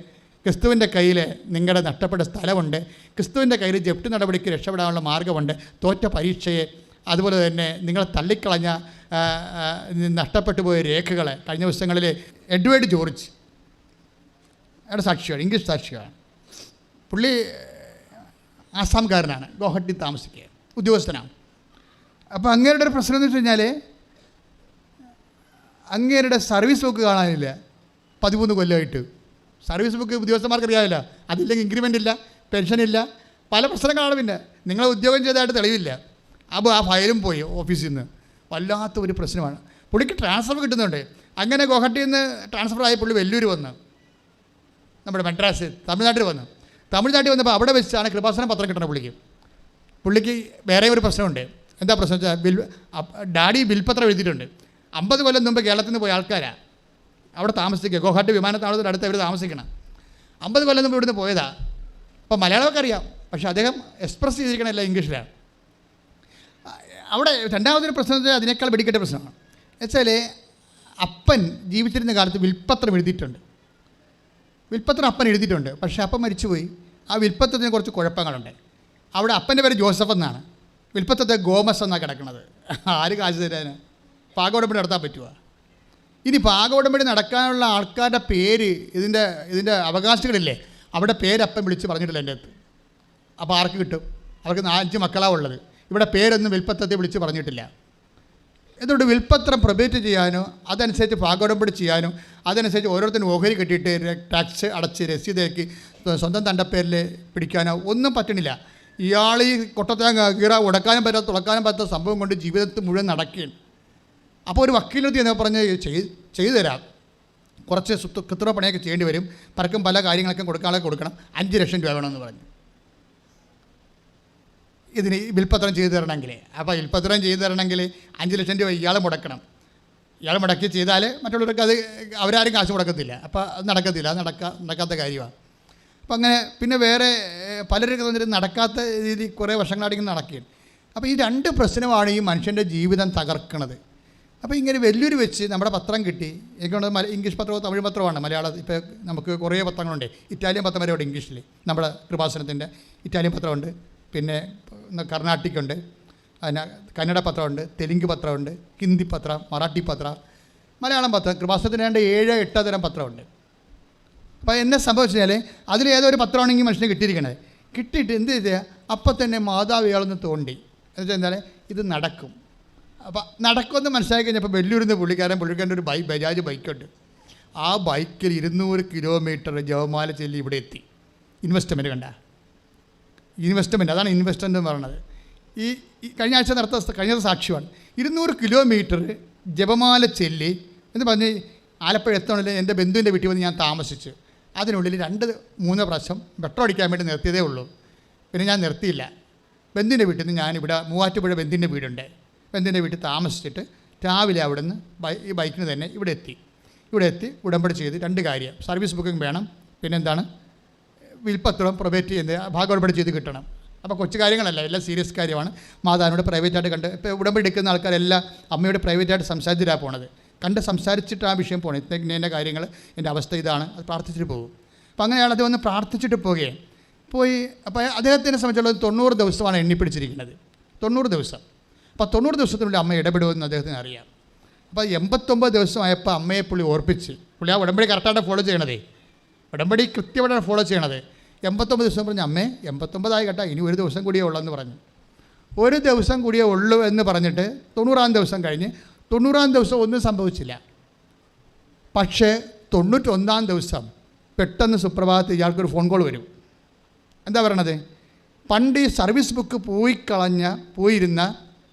ക്രിസ്തുവിൻ്റെ കയ്യിൽ നിങ്ങളുടെ നഷ്ടപ്പെട്ട സ്ഥലമുണ്ട്, ക്രിസ്തുവിൻ്റെ കയ്യിൽ ജപ്തി നടപടിക്ക് രക്ഷപ്പെടാനുള്ള മാർഗ്ഗമുണ്ട്, തോറ്റ പരീക്ഷയെ, അതുപോലെ തന്നെ നിങ്ങൾ തള്ളിക്കളഞ്ഞ നഷ്ടപ്പെട്ടു പോയ രേഖകൾ. കഴിഞ്ഞ ദിവസങ്ങളിൽ എഡ്വേർഡ് ജോർജ് അയാളുടെ സാക്ഷിയാണ്, ഇംഗ്ലീഷ് സാക്ഷിയാണ്. പുള്ളി ആസാംകാരനാണ്, ഗോഹട്ടി താമസിക്കുക, ഉദ്യോഗസ്ഥനാണ്. അപ്പോൾ അങ്ങേരുടെ ഒരു പ്രശ്നം എന്ന് വെച്ച് കഴിഞ്ഞാൽ അങ്ങേരുടെ സർവീസ് ബുക്ക് കാണാനില്ല. 13 കൊല്ലമായിട്ട് സർവീസ് ബുക്ക് ഉദ്യോഗസ്ഥന്മാർക്ക് അറിയാമില്ല. അതില്ലെങ്കിൽ ഇൻക്രിമെൻ്റ് ഇല്ല, പെൻഷനില്ല, പല പ്രശ്നങ്ങളാണ്. പിന്നെ നിങ്ങൾ ഉദ്യോഗം ചെയ്തതായിട്ട് തെളിവില്ല. അപ്പോൾ ആ ഫയലും പോയി ഓഫീസിൽ നിന്ന്. വല്ലാത്ത ഒരു പ്രശ്നമാണ്. പുള്ളിക്ക് ട്രാൻസ്ഫർ കിട്ടുന്നുണ്ട്. അങ്ങനെ ഗോഹട്ടിയിൽ നിന്ന് ട്രാൻസ്ഫർ ആയി പുള്ളി വെല്ലൂർ വന്ന്, നമ്മുടെ മദ്രാസ് തമിഴ്നാട്ടിൽ വന്നപ്പോൾ അവിടെ വെച്ചാണ് കൃപാസനം പത്രം കിട്ടണം പുള്ളിക്ക് വേറെ ഒരു പ്രശ്നമുണ്ട്. എന്താ പ്രശ്നം വെച്ചാൽ ഡാഡി ബിൽപത്രം എഴുതിയിട്ടുണ്ട്. 50 കൊല്ലം മുമ്പ് കേരളത്തിൽ നിന്ന് പോയ ആൾക്കാരാണ് അവിടെ താമസിക്കുക. ഗോഹട്ടി വിമാനത്താവളത്തിൻ്റെ അടുത്ത് അവർ താമസിക്കണം. 50 കൊല്ലം മുമ്പ് ഇവിടുന്ന് പോയതാ. അപ്പോൾ മലയാളമൊക്കെ അറിയാം, പക്ഷേ അദ്ദേഹം എക്സ്പ്രസ് ചെയ്തിരിക്കണമല്ല ഇംഗ്ലീഷിലാണ്. അവിടെ രണ്ടാമതൊരു പ്രശ്നം വെച്ചാൽ അതിനേക്കാൾ വെടിക്കെട്ട പ്രശ്നമാണ്. വെച്ചാൽ അപ്പൻ ജീവിച്ചിരുന്ന കാലത്ത് വിൽപ്പത്രം എഴുതിയിട്ടുണ്ട്. വിൽപ്പത്രം അപ്പൻ എഴുതിയിട്ടുണ്ട്, പക്ഷേ അപ്പൻ മരിച്ചുപോയി. ആ വിൽപ്പത്രത്തിന് കുറച്ച് കുഴപ്പങ്ങളുണ്ട്. അവിടെ അപ്പൻ്റെ പേര് ജോസഫ് എന്നാണ്, വിൽപ്പത്രത്തെ ഗോമസ് എന്നാണ് കിടക്കുന്നത്. ആര് കാശ് തരാന്? പാകോടമ്പടി നടത്താൻ പറ്റുമോ? ഇനി പാകോടമ്പടി നടക്കാനുള്ള ആൾക്കാരുടെ പേര്, ഇതിൻ്റെ അവകാശികളില്ലേ, അവിടെ പേരപ്പൻ വിളിച്ച് പറഞ്ഞിട്ടില്ല എൻ്റെ അടുത്ത്. അപ്പോൾ ആർക്ക് കിട്ടും? അവർക്ക് 5 മക്കളാണ് ഉള്ളത്. ഇവിടെ പേരൊന്നും വിൽപ്പത്രത്തെ വിളിച്ച് പറഞ്ഞിട്ടില്ല. എന്തുകൊണ്ട്? വിൽപ്പത്രം പ്രൊബേറ്റ് ചെയ്യാനോ അതനുസരിച്ച് പാകോടമ്പടി ചെയ്യാനോ അതനുസരിച്ച് ഓരോരുത്തരും ഓഹരി കെട്ടിയിട്ട് ടാക്സ് അടച്ച് രസീതാക്കി സ്വന്തം തണ്ടപ്പേരിൽ പിടിക്കാനോ ഒന്നും പറ്റണില്ല. ഇയാൾ ഈ കൊട്ടത്തേങ്ങ കീറ ഉടക്കാനും പറ്റാത്ത തുളക്കാനും പറ്റാത്ത സംഭവം കൊണ്ട് ജീവിതത്തിൽ മുഴുവൻ നടക്കുകയാണ്. അപ്പോൾ ഒരു വക്കീലെത്തി എന്ന് പറഞ്ഞ് ചെയ്തു തരാം, കുറച്ച് കൃത്രിമ പണിയൊക്കെ ചെയ്യേണ്ടി വരും, പലർക്കും പല കാര്യങ്ങളൊക്കെ കൊടുക്കണം, 5 ലക്ഷം രൂപ വേണമെന്ന് പറഞ്ഞു ഇതിന് വിൽപ്പത്രം ചെയ്തു തരണമെങ്കിൽ. അപ്പോൾ വിൽപ്പത്രം ചെയ്തു തരണമെങ്കിൽ 5 ലക്ഷം രൂപ ഇയാൾ മുടക്കണം. ഇയാൾ മുടക്കി ചെയ്താൽ മറ്റുള്ളവർക്ക് അത് അവരാരും കാശ് മുടക്കത്തില്ല. അപ്പോൾ അത് നടക്കത്തില്ല, അത് നടക്കാത്ത കാര്യമാണ്. അപ്പം അങ്ങനെ പിന്നെ വേറെ പലരൊക്കെ വന്നിട്ട് നടക്കാത്ത രീതി കുറേ വർഷങ്ങളാണെങ്കിൽ നടക്കുകയാണ്. അപ്പോൾ ഈ രണ്ട് പ്രശ്നമാണ് ഈ മനുഷ്യൻ്റെ ജീവിതം തകർക്കുന്നത്. അപ്പോൾ ഇങ്ങനെ വെല്ലൂർ വെച്ച് നമ്മുടെ പത്രം കിട്ടി. എനിക്കുള്ളത് ഇംഗ്ലീഷ് പത്രമോ തമിഴ് പത്രമാണ്. മലയാളം ഇപ്പോൾ നമുക്ക് കുറേ പത്രങ്ങളുണ്ട്. ഇറ്റാലിയൻ പത്രം വരെ ഉണ്ട് ഇംഗ്ലീഷിൽ. നമ്മുടെ കൃപാസനത്തിൻ്റെ ഇറ്റാലിയൻ പത്രമുണ്ട്, പിന്നെ കർണാട്ടിക്കുണ്ട്, അതിന് കന്നഡ പത്രമുണ്ട്, തെലുങ്ക് പത്രമുണ്ട്, ഹിന്ദി പത്രം, മറാഠി പത്രം, മലയാളം പത്രം. കൃപാസനത്തിന് വേണ്ട 7-8 തരം പത്രമുണ്ട്. അപ്പോൾ എന്നെ സംഭവിച്ചാൽ അതിലേതോ ഒരു പത്രമാണെങ്കിൽ മനുഷ്യനെ കിട്ടിയിരിക്കണത്. കിട്ടിയിട്ട് എന്ത് ചെയ്താൽ അപ്പം തന്നെ മാതാവ് ഇയാളൊന്ന് തോണ്ടി. എന്നുവെച്ചാൽ എന്താണ് ഇത് നടക്കും. അപ്പോൾ നടക്കുമെന്ന് മനസ്സിലാക്കി കഴിഞ്ഞപ്പോൾ വെല്ലൂരിന്ന് പുള്ളിക്കാരൻ്റെ ഒരു ബജാജ് ബൈക്കുണ്ട്. ആ ബൈക്കിൽ 200 കിലോമീറ്റർ ജവമാല ചെല്ലി ഇവിടെ എത്തി. ഇൻവെസ്റ്റ്മെൻറ്റ് കണ്ട ഇൻവെസ്റ്റ്മെൻറ്റ്, അതാണ് ഇൻവെസ്റ്റ്മെൻ്റ് എന്ന് പറയുന്നത്. ഈ കഴിഞ്ഞ ആഴ്ച കഴിഞ്ഞ സാക്ഷ്യമാണ്. 200 കിലോമീറ്റർ ജപമാല ചെല്ലി എന്ന് പറഞ്ഞ് ആലപ്പുഴ എത്തണമെങ്കിൽ എൻ്റെ ബന്ധുവിൻ്റെ വീട്ടിൽ വന്ന് ഞാൻ താമസിച്ചു. അതിനുള്ളിൽ 2-3 പ്രാവശ്യം പെട്രോൾ അടിക്കാൻ വേണ്ടി നിർത്തിയതേ ഉള്ളൂ. പിന്നെ ഞാൻ നിർത്തിയില്ല. ബന്ധുവിൻ്റെ വീട്ടിൽ നിന്ന് ഞാനിവിടെ മൂവാറ്റുപുഴ ബന്ധുവിൻ്റെ വീടുണ്ട്. ബന്ധുവിൻ്റെ വീട്ടിൽ താമസിച്ചിട്ട് രാവിലെ അവിടെ നിന്ന് ഈ ബൈക്കിന് തന്നെ ഇവിടെ എത്തി ഉടമ്പടി ചെയ്ത് 2 കാര്യം. സർവീസ് ബുക്കിംഗ് വേണം, പിന്നെന്താണ് വിൽപ്പത്രം പ്രൈവേറ്റ് ചെയ്യുന്നത് ഭാഗോടമ്പടി ചെയ്ത് കിട്ടണം. അപ്പോൾ കൊച്ചു കാര്യങ്ങളല്ല, എല്ലാം സീരിയസ് കാര്യമാണ്. മാതാവിനോട് പ്രൈവറ്റായിട്ട് കണ്ട് ഇപ്പോൾ ഉടമ്പടി എടുക്കുന്ന ആൾക്കാരെല്ലാം അമ്മയോട് പ്രൈവറ്റായിട്ട് സംസാരിച്ചിട്ടാണ് പോണത്. കണ്ട് സംസാരിച്ചിട്ട് ആ വിഷയം പോകണം. ഇന്ന കാര്യങ്ങൾ, എൻ്റെ അവസ്ഥ ഇതാണ്, അത് പ്രാർത്ഥിച്ചിട്ട് പോകും. അപ്പോൾ അങ്ങനെയാണ് അത് വന്ന് പ്രാർത്ഥിച്ചിട്ട് പോയി. അപ്പോൾ അദ്ദേഹത്തിനെ സംബന്ധിച്ചുള്ളത് 90 ദിവസമാണ് എണ്ണിപ്പിടിച്ചിരിക്കുന്നത്. 90 ദിവസം. അപ്പോൾ 90 ദിവസത്തിനുള്ളിൽ അമ്മ ഇടപെടുമെന്ന് അദ്ദേഹത്തിന് അറിയാം. അപ്പോൾ 89 ദിവസമായപ്പോൾ അമ്മയെ പുള്ളി ഓർപ്പിച്ച്, പുള്ളി ആ ഉടമ്പടി കറക്റ്റായിട്ട് ഫോളോ ചെയ്യണതേ, ഉടമ്പടി കൃത്യമായിട്ടാണ് ഫോളോ ചെയ്യണത്. 89 ദിവസം പറഞ്ഞ് അമ്മേ 89 കേട്ടാ, ഇനി 1 ദിവസം കൂടിയേ ഉള്ളൂ എന്ന് പറഞ്ഞു. 1 ദിവസം കൂടിയേ ഉള്ളൂ എന്ന് പറഞ്ഞിട്ട് 90-ാം ദിവസം കഴിഞ്ഞ് 90-ാം ദിവസം ഒന്നും സംഭവിച്ചില്ല. പക്ഷേ 91-ാം ദിവസം പെട്ടെന്ന് സുപ്രഭാതത്തിൽ ഇയാൾക്കൊരു ഫോൺ കോൾ വരും. എന്താ പറയണത്? പണ്ട് ഈ സർവീസ് ബുക്ക് പോയിരുന്ന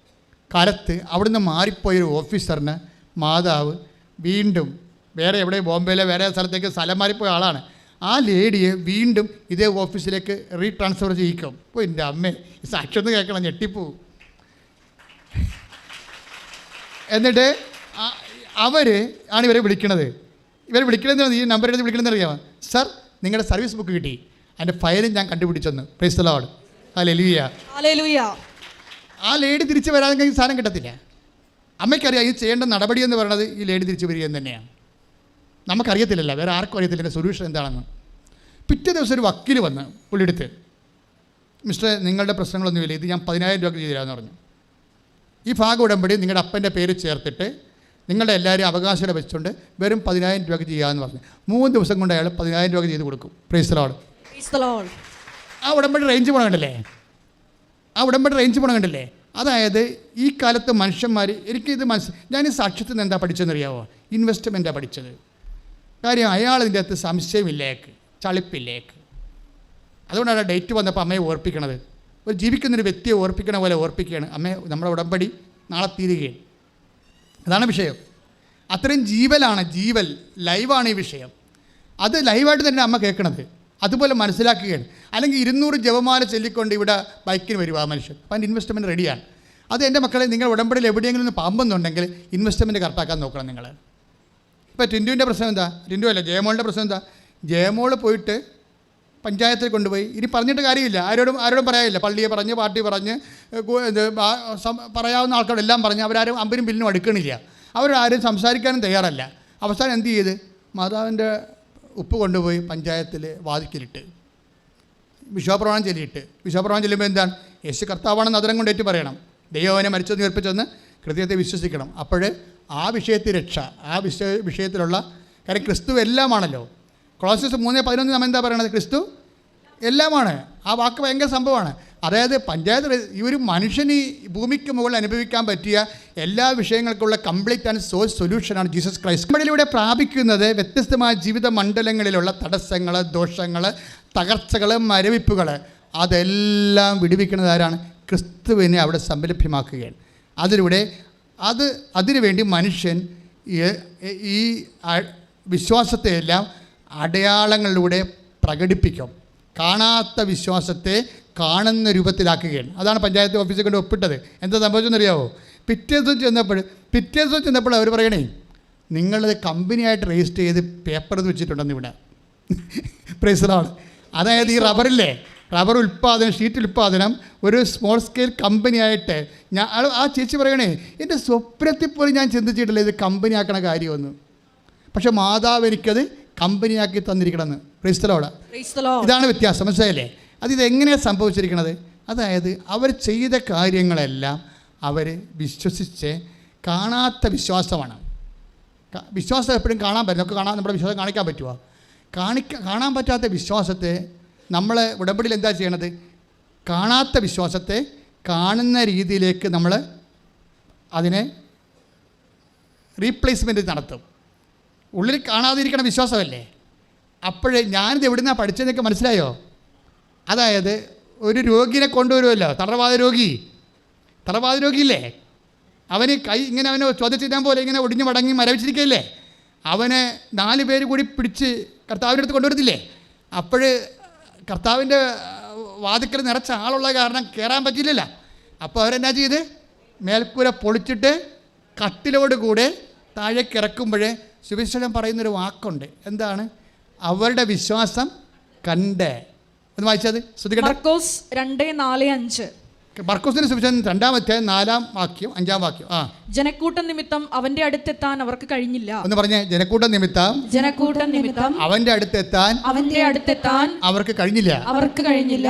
കാലത്ത് അവിടുന്ന് മാറിപ്പോയൊരു ഓഫീസറിന് മാതാവ് വീണ്ടും വേറെ എവിടെ ബോംബെയിലെ വേറെ സ്ഥലത്തേക്ക് സ്ഥലം മാറിപ്പോയ ആളാണ്. ആ ലേഡിയെ വീണ്ടും ഇതേ ഓഫീസിലേക്ക് റീട്രാൻസ്ഫർ ചെയ്യിക്കും. അപ്പോൾ എൻ്റെ അമ്മേ ഈ സാക്ഷ്യം ഒന്ന് കേൾക്കണം, ഞെട്ടിപ്പോവും. എന്നിട്ട് അവർ ആണ് ഇവരെ വിളിക്കണത്. വിളിക്കണമെന്ന് ഈ നമ്പർ എടുത്ത് വിളിക്കണമെന്ന് അറിയാമോ? സർ, നിങ്ങളുടെ സർവീസ് ബുക്ക് കിട്ടി, അതിൻ്റെ ഫയലും ഞാൻ കണ്ടുപിടിച്ചെന്ന്. Praise the lord. ഹല്ലേലൂയ. ആ ലേഡി തിരിച്ച് വരാതെ ഈ സാധനം കിട്ടത്തില്ല. അമ്മയ്ക്കറിയാം ഈ ചെയ്യേണ്ട നടപടി എന്ന് പറയുന്നത് ഈ ലേഡി തിരിച്ച് വരിക എന്ന് തന്നെയാണ്. നമുക്കറിയത്തില്ലല്ലോ, വേറെ ആർക്കും അറിയത്തില്ല എൻ്റെ സൊല്യൂഷൻ എന്താണെന്ന്. പിറ്റേ ദിവസം ഒരു വക്കീൽ വന്ന് പുള്ളിയെടുത്ത്, മിസ്റ്റർ നിങ്ങളുടെ പ്രശ്നങ്ങളൊന്നുമില്ല, ഇത് ഞാൻ 10,000 രൂപ ചെയ്തു തരാമെന്ന് പറഞ്ഞു. ഈ ഭാഗം ഉടമ്പടി നിങ്ങളുടെ അപ്പൻ്റെ പേര് ചേർത്തിട്ട് നിങ്ങളുടെ എല്ലാവരും അവകാശം വെച്ചുകൊണ്ട് വെറും 10,000 രൂപ ചെയ്യാമെന്ന് പറഞ്ഞു. 3 ദിവസം കൊണ്ട് അയാൾ 10,000 രൂപ ചെയ്ത് കൊടുക്കും. Price the Lord. ആ ഉടമ്പടി റേഞ്ച് പോകണം കണ്ടില്ലേ? അതായത് ഈ കാലത്ത് മനുഷ്യന്മാർ, എനിക്കിത് ഞാൻ ഈ സാക്ഷ്യത്തിൽ നിന്ന് എന്താ പഠിച്ചതെന്നറിയാമോ? ഇൻവെസ്റ്റ്മെൻറ്റാണ് പഠിച്ചത്. കാര്യം അയാൾ ഇതിൻ്റെ അകത്ത് സംശയമില്ലേക്ക്, ചളിപ്പില്ലേക്ക്. അതുകൊണ്ടാണ് ഡേറ്റ് വന്നപ്പോൾ അമ്മയെ ഓർപ്പിക്കണത്. ഒരു ജീവിക്കുന്നൊരു വ്യക്തിയെ ഓർപ്പിക്കണ പോലെ ഓർപ്പിക്കുകയാണ്. അമ്മേ, നമ്മുടെ ഉടമ്പടി നാളെ തീരുകയാണ്. അതാണ് വിഷയം. അത്രയും ജീവൽ ലൈവാണ് ഈ വിഷയം. അത് ലൈവായിട്ട് തന്നെ അമ്മ കേൾക്കണത്. അതുപോലെ മനസ്സിലാക്കുകയാണ്. അല്ലെങ്കിൽ 200 ജപമാല ചൊല്ലിക്കൊണ്ട് ഇവിടെ ബൈക്കിന് വരും ആ മനുഷ്യൻ. അപ്പം അതിൻ്റെ ഇൻവെസ്റ്റ്മെൻറ്റ് റെഡിയാണ്. അത് എൻ്റെ മക്കളെ, നിങ്ങൾ ഉടമ്പടിയിൽ എവിടെയെങ്കിലും ഒന്ന് പാമ്പെന്നുണ്ടെങ്കിൽ ഇൻവെസ്റ്റ്മെൻറ്റ് കറക്റ്റാക്കാൻ നോക്കണം നിങ്ങൾ. ഇപ്പോൾ ടിൻറ്റുവിൻ്റെ പ്രശ്നം എന്താ? ടിൻറ്റു അല്ല, ജയമോളുടെ പ്രശ്നം എന്താ? ജയമോൾ പോയിട്ട് പഞ്ചായത്തിൽ കൊണ്ടുപോയി. ഇനി പറഞ്ഞിട്ട് കാര്യമില്ല, ആരോടും പറയാനില്ല. പള്ളിയെ പറഞ്ഞ്, പാർട്ടി പറഞ്ഞ്, പറയാവുന്ന ആൾക്കാരെല്ലാം പറഞ്ഞ് അവരാരും അമ്പനും ബില്ലിനും അടുക്കണില്ല. അവരാരും സംസാരിക്കാനും തയ്യാറല്ല. അവസാനം എന്ത് ചെയ്ത് മാതാവിൻ്റെ ഉപ്പ് കൊണ്ടുപോയി പഞ്ചായത്തിൽ വാതിക്കലിട്ട് വിശ്വാസപ്രമാണം ചെല്ലുമ്പോൾ എന്താണ്? യേശു കർത്താവാണെന്ന് അതിരം കൊണ്ടേറ്റ് പറയണം. ദൈവം അവനെ മരിച്ചെന്ന് ഉയർപ്പിച്ചെന്ന് കൃത്യത്തെ വിശ്വസിക്കണം. അപ്പോൾ ആ വിഷയത്തിൽ രക്ഷ, ആ വിഷയത്തിലുള്ള കാര്യം ക്രിസ്തു എല്ലാമാണല്ലോ. കൊളോസ്യസ് 3:11 നമ്മൾ എന്താ പറയണത്? ക്രിസ്തു എല്ലാമാണ്. ആ വാക്ക് ഭയങ്കര സംഭവമാണ്. അതായത് പഞ്ചായത്ത് ഈ ഒരു മനുഷ്യന് ഈ ഭൂമിക്ക് മുകളിൽ അനുഭവിക്കാൻ പറ്റിയ എല്ലാ വിഷയങ്ങൾക്കുള്ള കംപ്ലീറ്റ് ആൻഡ് സോഴ്സ് സൊല്യൂഷനാണ് ജീസസ് ക്രൈസ്റ്റ്. നമ്മളിലൂടെ പ്രാപിക്കുന്നത് വ്യത്യസ്തമായ ജീവിത മണ്ഡലങ്ങളിലുള്ള തടസ്സങ്ങൾ, ദോഷങ്ങൾ, തകർച്ചകൾ, മരവിപ്പുകൾ, അതെല്ലാം വിടുവിക്കുന്നത് ആരാണ്? ക്രിസ്തുവിനെ അവിടെ സംലഭ്യമാക്കുകയാണ്. അതിനുവേണ്ടി മനുഷ്യൻ ഈ വിശ്വാസത്തെയെല്ലാം അടയാളങ്ങളിലൂടെ പ്രകടിപ്പിക്കും. കാണാത്ത വിശ്വാസത്തെ കാണുന്ന രൂപത്തിലാക്കുകയാണ്. അതാണ് പഞ്ചായത്ത് ഓഫീസിൽ കൊണ്ട് ഒപ്പിട്ടത്. എന്താ സംഭവിച്ചെന്നറിയാമോ? പിറ്റേ ദിവസം ചെന്നപ്പോൾ അവർ പറയണേ, നിങ്ങളത് കമ്പനിയായിട്ട് രജിസ്റ്റർ ചെയ്ത് പേപ്പർ വെച്ചിട്ടുണ്ടെന്ന് ഇവിടെ. Price the Lord. അതായത് ഈ റബ്ബറില്ലേ, റബ്ബർ ഉൽപ്പാദനം, ഷീറ്റ് ഉൽപ്പാദനം ഒരു സ്മോൾ സ്കെയിൽ കമ്പനിയായിട്ട് ഞാൻ ആ ചേച്ചി പറയണേ, എൻ്റെ സ്വപ്നത്തിൽ പോലും ഞാൻ ചിന്തിച്ചിട്ടില്ല ഇത് കമ്പനിയാക്കണ കാര്യമൊന്നും. പക്ഷെ മാതാവ് എനിക്കത് കമ്പനിയാക്കി തന്നിരിക്കണമെന്ന്. Praise the lord. ഇതാണ് വ്യത്യാസം, മനസ്സിലായില്ലേ? ഇതെങ്ങനെയാണ് സംഭവിച്ചിരിക്കുന്നത്? അതായത് അവർ ചെയ്ത കാര്യങ്ങളെല്ലാം അവർ വിശ്വസിച്ച്, കാണാത്ത വിശ്വാസമാണ്. വിശ്വാസം എപ്പോഴും കാണാൻ പറ്റും, നമുക്ക് നമ്മുടെ വിശ്വാസം കാണിക്കാൻ പറ്റുമോ? കാണാൻ പറ്റാത്ത വിശ്വാസത്തെ നമ്മൾ ഉടമ്പടിയിൽ എന്താ ചെയ്യണത്? കാണാത്ത വിശ്വാസത്തെ കാണുന്ന രീതിയിലേക്ക് നമ്മൾ അതിനെ റീപ്ലേസ്മെൻറ്റ് നടത്തും. ഉള്ളിൽ കാണാതിരിക്കണ വിശ്വാസമല്ലേ. അപ്പോഴേ ഞാനിത് എവിടെ നിന്നാണ് പഠിച്ചതെന്നൊക്കെ മനസ്സിലായോ? അതായത് ഒരു രോഗിയെ കൊണ്ടുവരുമല്ലോ, തളർവാദ രോഗിയില്ലേ, അവന് കൈ ഇങ്ങനെ അവനെ ചോദ്യം ചെയ്യാൻ പോലെ ഇങ്ങനെ ഒടിഞ്ഞു മടങ്ങി മരവിച്ചിരിക്കുകയില്ലേ, അവനെ 4 പേര് കൂടി പിടിച്ച് കർത്താവിൻ്റെ അടുത്ത് കൊണ്ടുവരത്തില്ലേ? അപ്പോൾ കർത്താവിൻ്റെ വാതിക്കൽ നിറച്ച ആളുള്ള കാരണം കയറാൻ പറ്റില്ലല്ലോ. അപ്പോൾ അവരെന്നാ ചെയ്ത് മേൽക്കൂര പൊളിച്ചിട്ട് കട്ടിലോട് കൂടെ താഴേക്ക് ഇറക്കുമ്പോഴേ സുവിശേഷം പറയുന്നൊരു വാക്കുണ്ട്. എന്താണ്? അവരുടെ വിശ്വാസം കണ്ട്. ഒന്ന് വായിച്ചത് ശ്രദ്ധിക്കട്ടെ. മർക്കോസ് 2:4-5. മർക്കോസിന്റെ സുവിശേഷം 2-ാം അധ്യായം 4-ാം വാക്യം 5-ാം വാക്യം. ജനക്കൂട്ടം നിമിത്തം അവന്റെ അടുത്തെത്താൻ അവർക്ക് കഴിഞ്ഞില്ല. ഒന്ന് പറഞ്ഞേ, ജനക്കൂട്ടം നിമിത്തം അവന്റെ അടുത്തെത്താൻ അവർക്ക് കഴിഞ്ഞില്ല.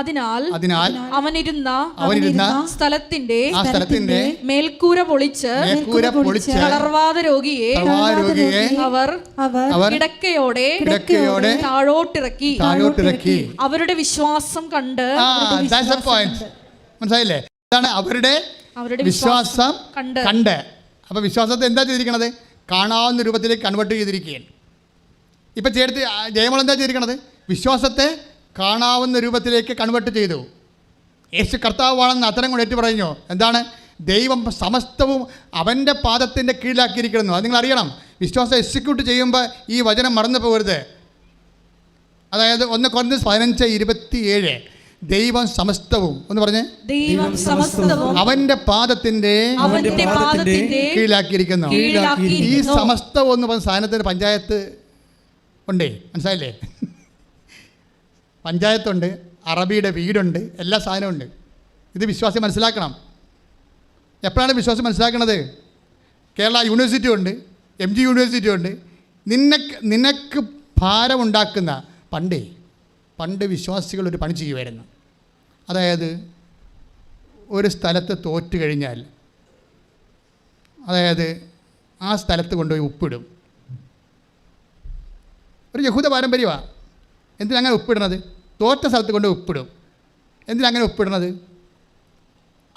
അതിനാൽ അവനിരുന്ന സ്ഥലത്തിന്റെ മേൽക്കൂര പൊളിച്ച് തളർവാദ രോഗിയെ അവർ കിടക്കയോടെ താഴോട്ടിറക്കി. അവരുടെ വിശ്വാസം കണ്ട്. മനസ്സിലായില്ലേ? അതാണ് അവരുടെ വിശ്വാസം കണ്ട്. അപ്പോൾ വിശ്വാസത്തെ എന്താ ചെയ്തിരിക്കണത്? കാണാവുന്ന രൂപത്തിലേക്ക് കൺവേർട്ട് ചെയ്തിരിക്കുകയാണ്. ഇപ്പം ചേർത്ത് ജയമോൾ എന്താ ചെയ്തിരിക്കണത്? വിശ്വാസത്തെ കാണാവുന്ന രൂപത്തിലേക്ക് കൺവേർട്ട് ചെയ്തു. യേശു കർത്താവാണെന്ന് അത്തരം കൊണ്ട് ഏറ്റു പറഞ്ഞു. എന്താണ്? ദൈവം സമസ്തവും അവൻ്റെ പാദത്തിൻ്റെ കീഴിലാക്കിയിരിക്കുന്നു. അത് നിങ്ങൾ അറിയണം. വിശ്വാസം എക്സിക്യൂട്ട് ചെയ്യുമ്പോൾ ഈ വചനം മറന്നു പോകരുത്. അതായത് 1 കൊരിന്ത്യർ 15:27 ദൈവം സമസ്തവും, ഒന്ന് പറഞ്ഞേ, അവന്റെ പാദത്തിന്റെ കീഴിലാക്കിയിരിക്കുന്നു. ഈ സമസ്തവും എന്ന് പറഞ്ഞ സാധനത്തിന് പഞ്ചായത്ത് ഉണ്ടേ, മനസ്സിലായില്ലേ? പഞ്ചായത്തുണ്ട്, അറബിയുടെ വീടുണ്ട്, എല്ലാ സാധനവും ഉണ്ട്. ഇത് വിശ്വാസി മനസ്സിലാക്കണം. എപ്പോഴാണ് വിശ്വാസം മനസ്സിലാക്കണത്? കേരള യൂണിവേഴ്സിറ്റി ഉണ്ട്, MG യൂണിവേഴ്സിറ്റി ഉണ്ട്. നിനക്ക് ഭാരമുണ്ടാക്കുന്ന പണ്ട് വിശ്വാസികൾ ഒരു പണി ചെയ്യുമായിരുന്നു. അതായത് ഒരു സ്ഥലത്ത് തോറ്റു കഴിഞ്ഞാൽ അതായത് ആ സ്ഥലത്ത് കൊണ്ടുപോയി ഉപ്പിടും. ഒരു യഹൂദ പാരമ്പര്യമാണ്. എന്തിനങ്ങനെ ഉപ്പിടുന്നത്? തോറ്റ സ്ഥലത്ത് കൊണ്ടുപോയി ഉപ്പിടും. എന്തിനങ്ങനെ ഉപ്പിടുന്നത്?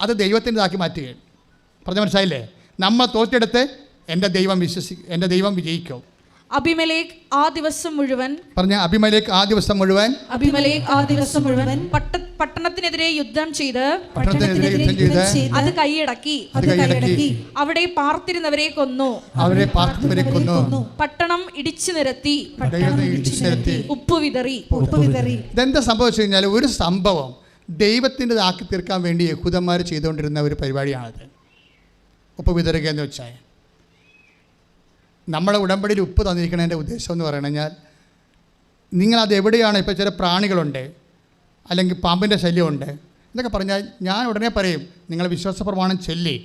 അത് ദൈവത്തിൻ്റെതാക്കി മാറ്റുകയാണ്. പറഞ്ഞ മനസ്സിലായില്ലേ? നമ്മൾ തോറ്റെടുത്ത് എൻ്റെ ദൈവം വിജയിക്കും. അബിമേലെക്ക് ആ ദിവസം മുഴുവൻ പട്ടണത്തിനെതിരെ യുദ്ധം ചെയ്ത് അത് കൈയടക്കി അവിടെ പാർത്തിരുന്നവരെ കൊന്നു. പട്ടണം ഇടിച്ചു നിരത്തി ഉപ്പ് വിതറി. ഇതെന്താ സംഭവിച്ചു കഴിഞ്ഞാൽ, ഒരു സംഭവം ദൈവത്തിൻ്റെതാക്കി തീർക്കാൻ വേണ്ടി യഹൂദന്മാർ ചെയ്തുകൊണ്ടിരുന്ന ഒരു പരിപാടിയാണത്. ഉപ്പ് വിതറുക എന്ന് വെച്ചാൽ നമ്മളെ ഉടമ്പടിയിൽ ഉപ്പ് തന്നിരിക്കുന്നതിൻ്റെ ഉദ്ദേശം എന്ന് പറയുന്നത്, നിങ്ങളത് എവിടെയാണ്? ഇപ്പോൾ ചില പ്രാണികളുണ്ട്, അല്ലെങ്കിൽ പാമ്പിൻ്റെ ശല്യമുണ്ട് എന്നൊക്കെ പറഞ്ഞാൽ ഞാൻ ഉടനെ പറയും, നിങ്ങൾ വിശ്വാസ പ്രമാണം ചൊല്ലി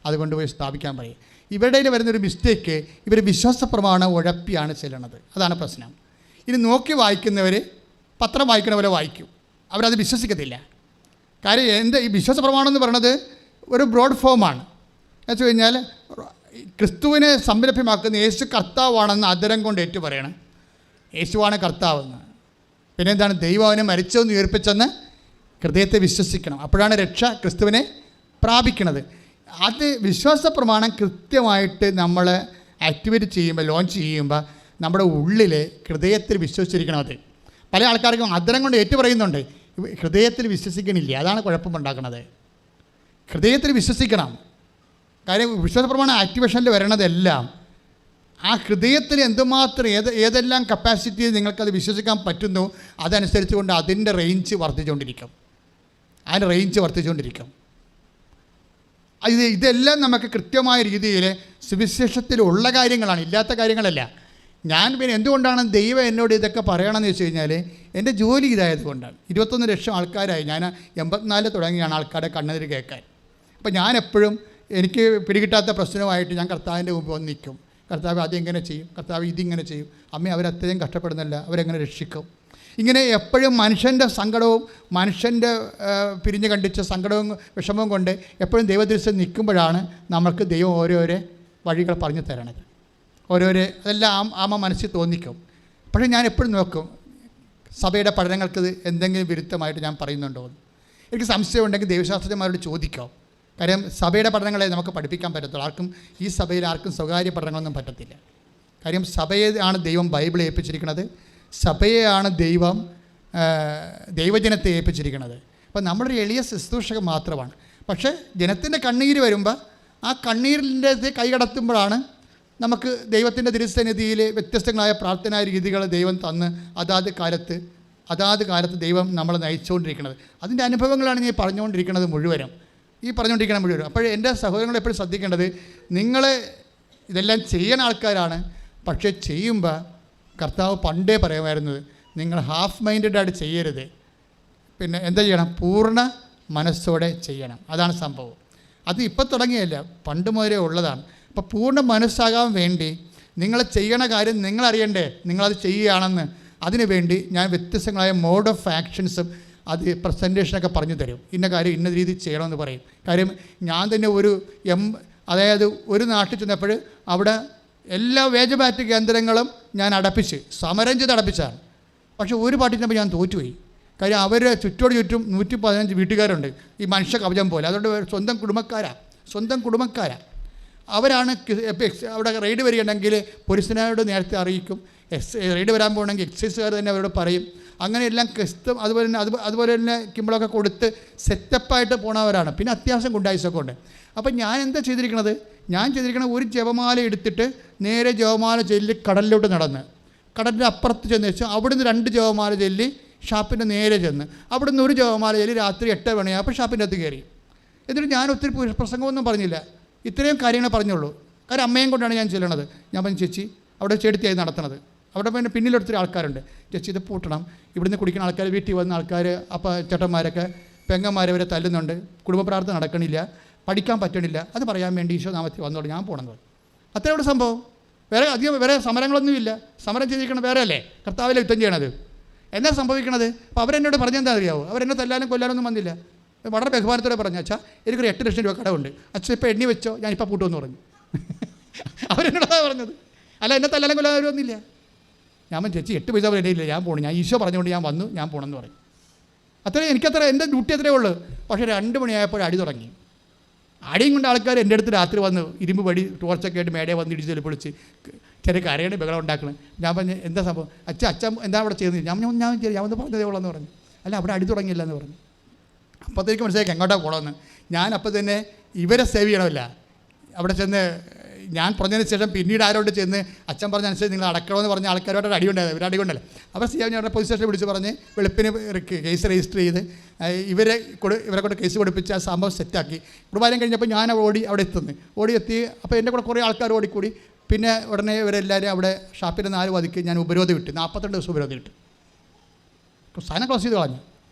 അതുകൊണ്ട് പോയി സ്ഥാപിക്കാൻ പറയും. ഇവരുടെ വരുന്നൊരു മിസ്റ്റേക്ക്, ഇവർ വിശ്വാസ പ്രമാണം ഉഴപ്പിയാണ് ചെല്ലണത്. അതാണ് പ്രശ്നം. ഇനി നോക്കി വായിക്കുന്നവർ പത്രം വായിക്കണ പോലെ വായിക്കും, അവരത് വിശ്വസിക്കത്തില്ല. കാര്യം ഈ വിശ്വാസ പ്രമാണം എന്ന് പറയുന്നത് ഒരു ബ്രോഡ് ഫോമാണ്. എന്ന് വെച്ച് കഴിഞ്ഞാൽ ക്രിസ്തുവിനെ സംരംഭമാക്കുന്ന യേശു കർത്താവാണെന്ന് അധരം കൊണ്ട് ഏറ്റു പറയണം. യേശുവാണ് കർത്താവെന്ന്. പിന്നെ എന്താണ്? ദൈവം അവനെ മരിച്ചതെന്ന് ഉയർപ്പിച്ചെന്ന് ഹൃദയത്തെ വിശ്വസിക്കണം. അപ്പോഴാണ് രക്ഷ ക്രിസ്തുവിനെ പ്രാപിക്കുന്നത്. അത് വിശ്വാസ പ്രമാണം കൃത്യമായിട്ട് നമ്മൾ ആക്ടിവേറ്റ് ചെയ്യുമ്പോൾ, ലോഞ്ച് ചെയ്യുമ്പോൾ നമ്മുടെ ഉള്ളിൽ ഹൃദയത്തിൽ വിശ്വസിച്ചിരിക്കണം. അത് പല ആൾക്കാർക്കും അധരം കൊണ്ട് ഏറ്റു പറയുന്നുണ്ട്, ഹൃദയത്തിൽ വിശ്വസിക്കണില്ല. അതാണ് കുഴപ്പമുണ്ടാക്കുന്നത്. ഹൃദയത്തിൽ വിശ്വസിക്കണം. കാര്യം വിശ്വാസപ്രമാണം ആക്ടിവേഷനിൽ വരണതെല്ലാം ആ ഹൃദയത്തിൽ എന്തുമാത്രം ഏതെല്ലാം കപ്പാസിറ്റി നിങ്ങൾക്കത് വിശ്വസിക്കാൻ പറ്റുന്നു അതനുസരിച്ച് കൊണ്ട് അതിൻ്റെ റേഞ്ച് വർദ്ധിച്ചുകൊണ്ടിരിക്കും. ഇതെല്ലാം നമുക്ക് കൃത്യമായ രീതിയിൽ സുവിശേഷത്തിലുള്ള കാര്യങ്ങളാണ്, ഇല്ലാത്ത കാര്യങ്ങളല്ല. ഞാൻ പിന്നെ എന്തുകൊണ്ടാണ് ദൈവം എന്നോട് ഇതൊക്കെ പറയണമെന്ന് വെച്ച് കഴിഞ്ഞാൽ എൻ്റെ ജോലി ഇതായത് കൊണ്ടാണ്. 21 ലക്ഷം ആൾക്കാരായി. ഞാൻ 84 തുടങ്ങിയാണ് ആൾക്കാരുടെ കണ്ണെതിര് കേൾക്കാൻ. അപ്പോൾ ഞാൻ എപ്പോഴും എനിക്ക് പിടികിട്ടാത്ത പ്രശ്നമായിട്ട് ഞാൻ കർത്താവിൻ്റെ മുമ്പ് വന്ന് നിൽക്കും. കർത്താവ് അതെങ്ങനെ ചെയ്യും, കർത്താവ് ഇതിങ്ങനെ ചെയ്യും, അമ്മ അവരത്രയും കഷ്ടപ്പെടുന്നില്ല, അവരെങ്ങനെ രക്ഷിക്കും. ഇങ്ങനെ എപ്പോഴും മനുഷ്യൻ്റെ സങ്കടവും മനുഷ്യൻ്റെ പിരിഞ്ഞ് കണ്ടിച്ച സങ്കടവും വിഷമവും കൊണ്ട് എപ്പോഴും ദൈവദൃശ്യം നിൽക്കുമ്പോഴാണ് നമുക്ക് ദൈവം ഓരോരോ വഴികൾ പറഞ്ഞു തരണത്. ഓരോരോ അതെല്ലാം ആമ മനസ്സിൽ തോന്നിക്കും. പക്ഷേ ഞാൻ എപ്പോഴും നോക്കും സഭയുടെ പഠനങ്ങൾക്ക് എന്തെങ്കിലും വിരുദ്ധമായിട്ട് ഞാൻ പറയുന്നുണ്ടോ എന്ന്. എനിക്ക് സംശയം ഉണ്ടെങ്കിൽ ദൈവശാസ്ത്രജ്ഞന്മാരോട് ചോദിക്കാം. കാര്യം സഭയുടെ പഠനങ്ങളെ നമുക്ക് പഠിപ്പിക്കാൻ പറ്റത്തുള്ളൂ. ആർക്കും ഈ സഭയിൽ ആർക്കും സ്വകാര്യ പഠനങ്ങളൊന്നും പറ്റത്തില്ല. കാര്യം സഭയെ ആണ് ദൈവം ബൈബിൾ ഏൽപ്പിച്ചിരിക്കുന്നത്, സഭയെയാണ് ദൈവം ദൈവജനത്തെ ഏൽപ്പിച്ചിരിക്കുന്നത്. അപ്പോൾ നമ്മളൊരു എളിയ ശുശ്രൂഷകൻ മാത്രമാണ്. പക്ഷേ ജനത്തിൻ്റെ കണ്ണീര് വരുമ്പോൾ ആ കണ്ണീരിൻ്റെ കൈകടത്തുമ്പോഴാണ് നമുക്ക് ദൈവത്തിൻ്റെ തിരുസന്നിധിയിൽ വ്യത്യസ്തങ്ങളായ പ്രാർത്ഥനാ രീതികൾ ദൈവം തന്ന് അതാത് കാലത്ത് ദൈവം നമ്മളെ നയിച്ചുകൊണ്ടിരിക്കുന്നത്. അതിൻ്റെ അനുഭവങ്ങളാണ് ഞാൻ പറഞ്ഞുകൊണ്ടിരിക്കുന്നത് മുഴുവനും. അപ്പോൾ എൻ്റെ സഹോദരങ്ങൾ എപ്പോഴും ശ്രദ്ധിക്കേണ്ടത്, നിങ്ങൾ ഇതെല്ലാം ചെയ്യുന്ന ആൾക്കാരാണ്. പക്ഷേ ചെയ്യുമ്പോൾ കർത്താവ് പണ്ടേ പറയുമായിരുന്നത് നിങ്ങൾ ഹാഫ് മൈൻഡഡായിട്ട് ചെയ്യരുത്. പിന്നെ എന്താ ചെയ്യണം? പൂർണ്ണ മനസ്സോടെ ചെയ്യണം. അതാണ് സംഭവം. അത് ഇപ്പോൾ തുടങ്ങിയല്ല, പണ്ട് മുതലേ ഉള്ളതാണ്. അപ്പോൾ പൂർണ്ണ മനസ്സാകാൻ വേണ്ടി നിങ്ങൾ ചെയ്യണ കാര്യം നിങ്ങളറിയണ്ടേ, നിങ്ങളത് ചെയ്യുകയാണെന്ന്. അതിനു വേണ്ടി ഞാൻ വ്യത്യസ്തങ്ങളായ മോഡ് ഓഫ് ആക്ഷൻസും അത് പ്രസൻറ്റേഷനൊക്കെ പറഞ്ഞു തരും. ഇന്ന കാര്യം ഇന്ന രീതി ചെയ്യണമെന്ന് പറയും. കാര്യം ഞാൻ തന്നെ അതായത് ഒരു നാട്ടിൽ ചെന്നപ്പോൾ അവിടെ എല്ലാ വേജബാറ്റ് കേന്ദ്രങ്ങളും ഞാൻ സമരം ചെയ്ത് അടപ്പിച്ചാണ്. പക്ഷേ ഒരു പാർട്ടി ചെന്നപ്പോൾ ഞാൻ തോറ്റുപോയി. കാര്യം അവരുടെ ചുറ്റും 115 വീട്ടുകാരുണ്ട്, ഈ മനുഷ്യ കവചം പോലെ. അതുകൊണ്ട് സ്വന്തം കുടുംബക്കാരാണ്. അവരാണ് അവിടെ റെയ്ഡ് വരികയാണെങ്കിൽ പോലീസിനോട് നേരത്തെ അറിയിക്കും. റെയ്ഡ് വരാൻ പോകണമെങ്കിൽ എക്സൈസുകാർ തന്നെ അവരോട് പറയും. അങ്ങനെയെല്ലാം അതുപോലെ തന്നെ കിമ്പളൊക്കെ കൊടുത്ത് സെറ്റപ്പായിട്ട് പോണവരാണ്. പിന്നെ അത്യാവശ്യം ഗുണ്ടായിസൊക്കെ ഉണ്ട്. അപ്പം ഞാൻ എന്താ ചെയ്തിരിക്കണത്? ഒരു ജപമാല എടുത്തിട്ട് നേരെ ജപമാല ചൊല്ലി കടലിലോട്ട് നടന്ന്, കടലിൻ്റെ അപ്പുറത്ത് ചെന്ന് വെച്ചാൽ അവിടുന്ന് 2 ജപമാല ചൊല്ലി ഷാപ്പിൻ്റെ നേരെ ചെന്ന്, അവിടുന്ന് 1 ജപമാല ചൊല്ലി രാത്രി 8 മണിയായപ്പോൾ ഷാപ്പിൻ്റെ അകത്ത് കയറി. എന്നിട്ട് ഞാൻ ഒത്തിരി പ്രസംഗമൊന്നും പറഞ്ഞില്ല, ഇത്രയും കാര്യങ്ങൾ പറഞ്ഞുള്ളൂ. കാര്യം അമ്മയും കൊണ്ടാണ് ഞാൻ ചെല്ലണത്. ഞാൻ പറഞ്ഞു, ചേച്ചി അവിടെ ചേട്ടത്തിയായി നടത്തണത്, അവിടെ പിന്നെ പിന്നിലൊത്തിരി ആൾക്കാരുണ്ട്, ചേച്ചി ഇത് പൂട്ടണം. ഇവിടുന്ന് കുടിക്കുന്ന ആൾക്കാർ, വീട്ടിൽ വന്ന ആൾക്കാർ, അപ്പം ചേട്ടന്മാരൊക്കെ പെങ്ങന്മാരവരെ തല്ലുന്നുണ്ട്, കുടുംബ പ്രാർത്ഥന നടക്കണില്ല, പഠിക്കാൻ പറ്റണില്ല, അത് പറയാൻ വേണ്ടി ഈശോ നാമത്തിൽ വന്നോളൂ, ഞാൻ പോകണമെന്ന് പറഞ്ഞു. അത്രയുള്ള സംഭവം. വേറെ സമരങ്ങളൊന്നുമില്ല. സമരം ചെയ്തിരിക്കണം വേറെ അല്ലേ, കർത്താവിലെ യുദ്ധം ചെയ്യണത്. എന്നാ സംഭവിക്കണത്? അപ്പോൾ അവരെന്നോട് പറഞ്ഞെന്താ അറിയാവോ? അവരെന്നെ തല്ലാനും കൊല്ലാനൊന്നും വന്നില്ല. വളരെ ബഹുമാനത്തോടെ പറഞ്ഞു, അച്ഛാ എനിക്കൊരു 8 ലക്ഷം രൂപ കടമുണ്ട്, അച്ഛൻ ഇപ്പോൾ എണ്ണി വെച്ചോ, ഞാനിപ്പോൾ പൂട്ടുമെന്ന് പറഞ്ഞു. അവരെന്നോടാണ് പറഞ്ഞത്. അല്ല എന്നെ തല്ലാനും കൊല്ലാനും വന്നില്ല. ഞാൻ ചേച്ചി 8 പൈസ പോലെ ഇല്ല, ഞാൻ പോകണം, ഞാൻ ഈശോ പറഞ്ഞുകൊണ്ട് ഞാൻ വന്നു, ഞാൻ പോകണമെന്ന് പറയും. എൻ്റെ ഡ്യൂട്ടി അത്രേ ഉള്ളൂ. പക്ഷേ 2 മണിയായപ്പോൾ അടി തുടങ്ങി. അടിയും കൊണ്ട് ആൾക്കാർ എൻ്റെ അടുത്ത് രാത്രി വന്ന് ഇരുമ്പ് പടി ടോർച്ചൊക്കെ ആയിട്ട് മേടയെ വന്ന് ഇടിച്ച് പൊളിച്ച് ചെറിയ കരയുടെ ബഹളം ഉണ്ടാക്കണം. ഞാൻ പറഞ്ഞു, എന്താ സംഭവം? അച്ഛൻ എന്താ അവിടെ ചെയ്യുന്നത്? ഞാൻ ഒന്ന് പറഞ്ഞതേ ഉള്ളൂ പറഞ്ഞു. അല്ല അവിടെ അടി തുടങ്ങിയില്ല എന്ന് പറഞ്ഞു. അപ്പോഴത്തേക്ക് മനസ്സിലാക്കി എങ്ങോട്ടാണ് പോകണമെന്ന്. ഞാൻ അപ്പോൾ തന്നെ ഇവരെ സേവ് ചെയ്യണമല്ല. അവിടെ ചെന്ന് ഞാൻ പറഞ്ഞതിന് ശേഷം പിന്നീട് ആരോട് ചെന്ന് അച്ഛൻ പറഞ്ഞനുസരിച്ച് നിങ്ങൾ അടക്കണമെന്ന് പറഞ്ഞ ആൾക്കാരോട് അടി ഉണ്ടായത്. ഇവർ അടി കൊണ്ടല്ല. അവർ ചെയ്യാൻ ഞാൻ പോലീസ് സ്റ്റേഷനിൽ വിളിച്ച് പറഞ്ഞ് വെളുപ്പിന് കേസ് രജിസ്റ്റർ ചെയ്ത് ഇവരെ കൊണ്ട് കേസ് കൊടുപ്പിച്ച് ആ സംഭവം സെറ്റാക്കി. കുർബാനം കഴിഞ്ഞപ്പോൾ ഞാൻ അവിടെ എത്തി. അപ്പോൾ എൻ്റെ കൂടെ കുറേ ആൾക്കാർ ഓടിക്കൂടി. പിന്നെ ഉടനെ ഇവരെല്ലാവരും അവിടെ ഷാപ്പിൻ്റെ 4 വതിക്ക് ഞാൻ ഉപരോധം വിട്ടു. 42 ദിവസം ഉപരോധം വിട്ടു. സാധനം ക്ലോസ് ചെയ്ത് കളഞ്ഞു.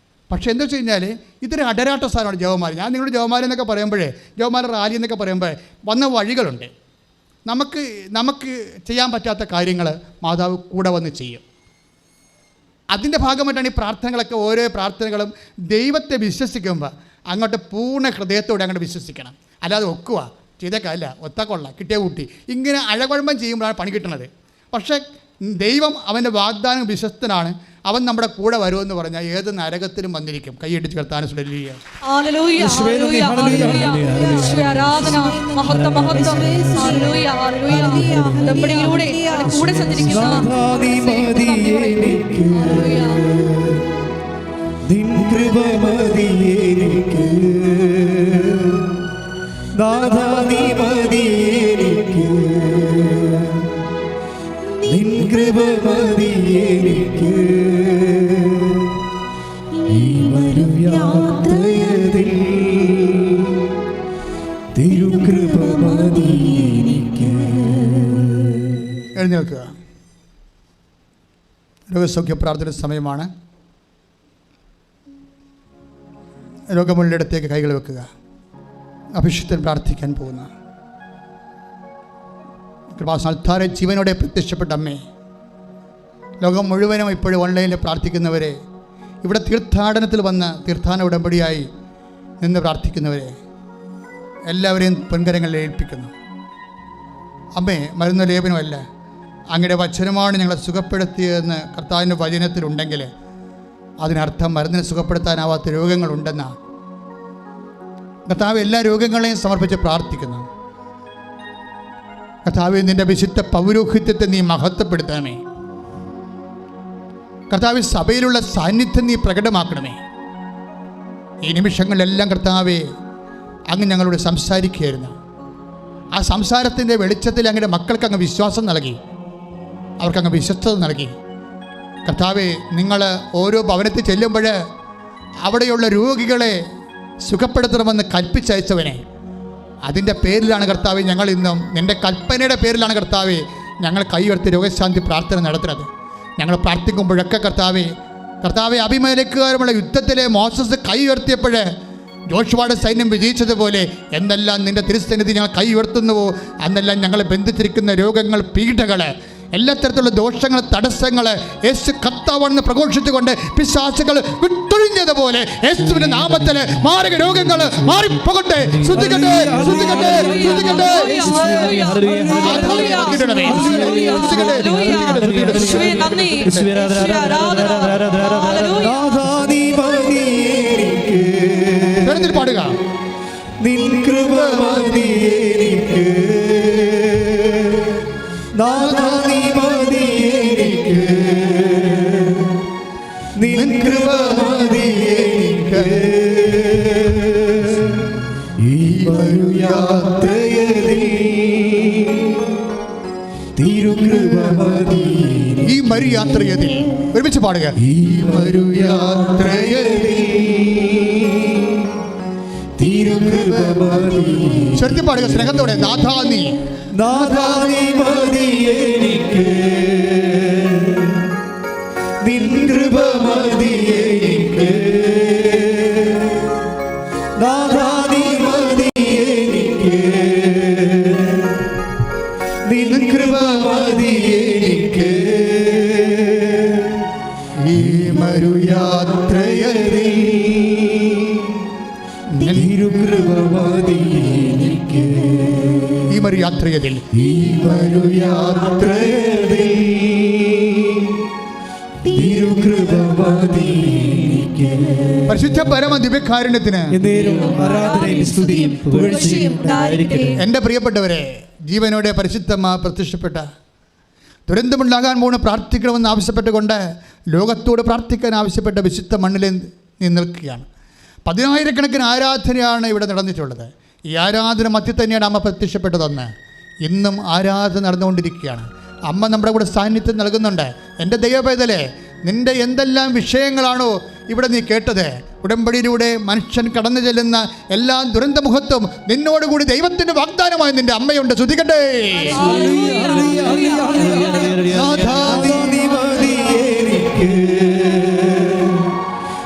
പക്ഷേ എന്താ വെച്ച് കഴിഞ്ഞാൽ ഇതൊരു അടരാട്ട സാധനമാണ് ജവമാല. ഞാൻ നിങ്ങളുടെ ജവമാല എന്നൊക്കെ പറയുമ്പോഴേ, ജവമാല റാലി എന്നൊക്കെ പറയുമ്പോൾ വന്ന വഴികളുണ്ട്. നമുക്ക് ചെയ്യാൻ പറ്റാത്ത കാര്യങ്ങൾ മാതാവ് കൂടെ വന്ന് ചെയ്യും. അതിൻ്റെ ഭാഗമായിട്ടാണ് ഈ പ്രാർത്ഥനകളൊക്കെ. ഓരോ പ്രാർത്ഥനകളും ദൈവത്തെ വിശ്വസിക്കുമ്പോൾ അങ്ങോട്ട് പൂർണ്ണ ഹൃദയത്തോടെ അങ്ങോട്ട് വിശ്വസിക്കണം. അല്ലാതെ ഒക്കുക ചെയ്തേക്കല്ല, ഒത്തക്കൊള്ള കിട്ടിയ കൂട്ടി ഇങ്ങനെ അഴകുഴമ്പം ചെയ്യുമ്പോഴാണ് പണി കിട്ടുന്നത്. പക്ഷേ ദൈവം അവൻ്റെ വാഗ്ദാനം വിശ്വസ്തനാണ്. അവൻ നമ്മുടെ കൂടെ വരുമെന്ന് പറഞ്ഞാൽ ഏത് നരകത്തിലും വന്നിരിക്കും. കൈയിടിച്ച് കർത്താവിനെ സ്തുതിക്കുക. എഴുന്നേൽക്കുക. രോഗസൗഖ്യ പ്രാർത്ഥന സമയമാണ്. രോഗമുള്ളിടത്തേക്ക് കൈകൾ വെക്കുക. അഭിഷിക്തൻ പ്രാർത്ഥിക്കാൻ പോകുന്ന കൃപാസനത്താരെ ജീവനോടെ പ്രത്യക്ഷപ്പെട്ട അമ്മേ, ലോകം മുഴുവനും ഇപ്പോഴും ഓൺലൈനിൽ പ്രാർത്ഥിക്കുന്നവരെ, ഇവിടെ തീർത്ഥാടനത്തിൽ വന്ന് തീർത്ഥാടന ഉടമ്പടിയായി നിന്ന് പ്രാർത്ഥിക്കുന്നവരെ എല്ലാവരെയും പൊൻകരങ്ങളിൽ ഏൽപ്പിക്കുന്നു. അമ്മേ, മരുന്ന് ലേപനമല്ല, അങ്ങയുടെ വചനമാണ് ഞങ്ങളെ സുഖപ്പെടുത്തിയതെന്ന് കർത്താവിൻ്റെ വചനത്തിലുണ്ടെങ്കിൽ അതിനർത്ഥം മരുന്നിനെ സുഖപ്പെടുത്താനാവാത്ത രോഗങ്ങളുണ്ടെന്നാണ്. കർത്താവ് എല്ലാ രോഗങ്ങളെയും സമർപ്പിച്ച് പ്രാർത്ഥിക്കുന്നു. കർത്താവ്, നിൻ്റെ വിശുദ്ധ പൗരോഹിത്യത്തെ നീ മഹത്വപ്പെടുത്തണമേ. കർത്താവ്, സഭയിലുള്ള സാന്നിധ്യം നീ പ്രകടമാക്കണമേ. ഈ നിമിഷങ്ങളിലെല്ലാം കർത്താവെ അങ്ങ് ഞങ്ങളോട് സംസാരിക്കുകയായിരുന്നു. ആ സംസാരത്തിൻ്റെ വെളിച്ചത്തിൽ അങ്ങയുടെ മക്കൾക്ക് അങ്ങ് വിശ്വാസം നൽകി, അവർക്കങ്ങ് വിശ്വസ്തത നൽകി. കർത്താവെ, നിങ്ങൾ ഓരോ ഭവനത്തിൽ ചെല്ലുമ്പോൾ അവിടെയുള്ള രോഗികളെ സുഖപ്പെടുത്തണമെന്ന് കൽപ്പിച്ചയച്ചവനെ, അതിൻ്റെ പേരിലാണ് കർത്താവെ ഞങ്ങൾ ഇന്നും നിൻ്റെ കൽപ്പനയുടെ പേരിലാണ് കർത്താവെ ഞങ്ങൾ കൈയുയർത്തി രോഗശാന്തി പ്രാർത്ഥന നടത്തുന്നത്. ഞങ്ങൾ പ്രാർത്ഥിക്കുമ്പോഴൊക്കെ കർത്താവെ അബിമേലെക്കുകാരുമുള്ള യുദ്ധത്തിലെ മോസസ് കൈ ഉയർത്തിയപ്പോൾ ജോഷുവയുടെ സൈന്യം വിജയിച്ചതുപോലെ എന്തെല്ലാം നിൻ്റെ തിരുസന്നിധി ഞങ്ങൾ കൈ ഉയർത്തുന്നുവോ അന്നെല്ലാം ഞങ്ങളെ ബന്ധിച്ചിരിക്കുന്ന രോഗങ്ങൾ, പീഡകൾ, എല്ലാ തരത്തിലുള്ള ദോഷങ്ങൾ, തടസ്സങ്ങൾ യേശു കർത്താവാണെന്ന് പ്രഘോഷിച്ചുകൊണ്ട് പിശാചുകൾ വിട്ടൊഴിഞ്ഞതുപോലെ യേശുവിന്റെ നാമത്തിൽ മാരക രോഗങ്ങൾ മാറിപ്പോകട്ടെ. ശ്രദ്ധിക്കട്ടെ, ശ്രദ്ധിക്കട്ടെ, ശ്രദ്ധിക്കട്ടെ. പാടുക. നിൻ കൃപ മതി എനിക്ക്, നാഥാ നീ മതി എനിക്ക്, നിൻ കൃപ മതി എനിക്ക്. ഈ ഒരു യാത്രയിൽ തിരുകൃപ മതി. ഈ മരുയാത്രയതിൽ ഒരുമിച്ച് പാടുക. ഈ ഒരു യാത്രയിൽ ശക്തി പാടുക സ്നേഹത്തോടെ. നാഥാ നീ, നാഥാ നീ മതി എനിക്ക്, നിൻ കൃപ മതി എനിക്ക്, നാഥാ നീ മതി എനിക്ക്, നിൻ കൃപ മതി എനിക്ക്. ഈ മരുയാത്രയിൽ തിരുകൃപ മതി എനിക്ക്. ഈ മരുയാത്രയതിൽ, ഈ മരുയാത്രയിൽ തിരുകൃപ മതി എനിക്ക്. പരിശുദ്ധ പരമ ദിവ്യകാരുണ്യത്തിന് ആരാധനയും സ്തുതിയും പുകഴ്ചയും ഉണ്ടായിരിക്കട്ടെ. എൻ്റെ പ്രിയപ്പെട്ടവരെ, ജീവനോടെ പരിശുദ്ധമാ പ്രത്യക്ഷപ്പെട്ട ദുരന്തമുണ്ടാകാൻ പോകുന്ന പ്രാർത്ഥിക്കണമെന്ന് ആവശ്യപ്പെട്ടുകൊണ്ട് ലോകത്തോട് പ്രാർത്ഥിക്കാൻ ആവശ്യപ്പെട്ട വിശുദ്ധ മണ്ണിൽ നീ നിൽക്കുകയാണ്. 10,000-കണക്കിന് ആരാധനയാണ് ഇവിടെ നടന്നിട്ടുള്ളത്. ഈ ആരാധന മധ്യത്തിൽ തന്നെയാണ് അമ്മ പ്രത്യക്ഷപ്പെട്ടതെന്ന്. ഇന്നും ആരാധന നടന്നുകൊണ്ടിരിക്കുകയാണ്. അമ്മ നമ്മുടെ കൂടെ സാന്നിധ്യം നൽകുന്നുണ്ട്. എൻ്റെ ദൈവപൈതലേ, നിൻ്റെ എന്തെല്ലാം വിഷയങ്ങളാണോ ഇവിടെ നീ കേട്ടത്, ഉടമ്പടിയിലൂടെ മനുഷ്യൻ കടന്നു ചെല്ലുന്ന എല്ലാ ദുരന്തമുഖത്തും നിന്നോടുകൂടി ദൈവത്തിൻ്റെ വാഗ്ദാനമായി നിൻ്റെ അമ്മയുണ്ട്. ശ്രദ്ധിക്കട്ടെ.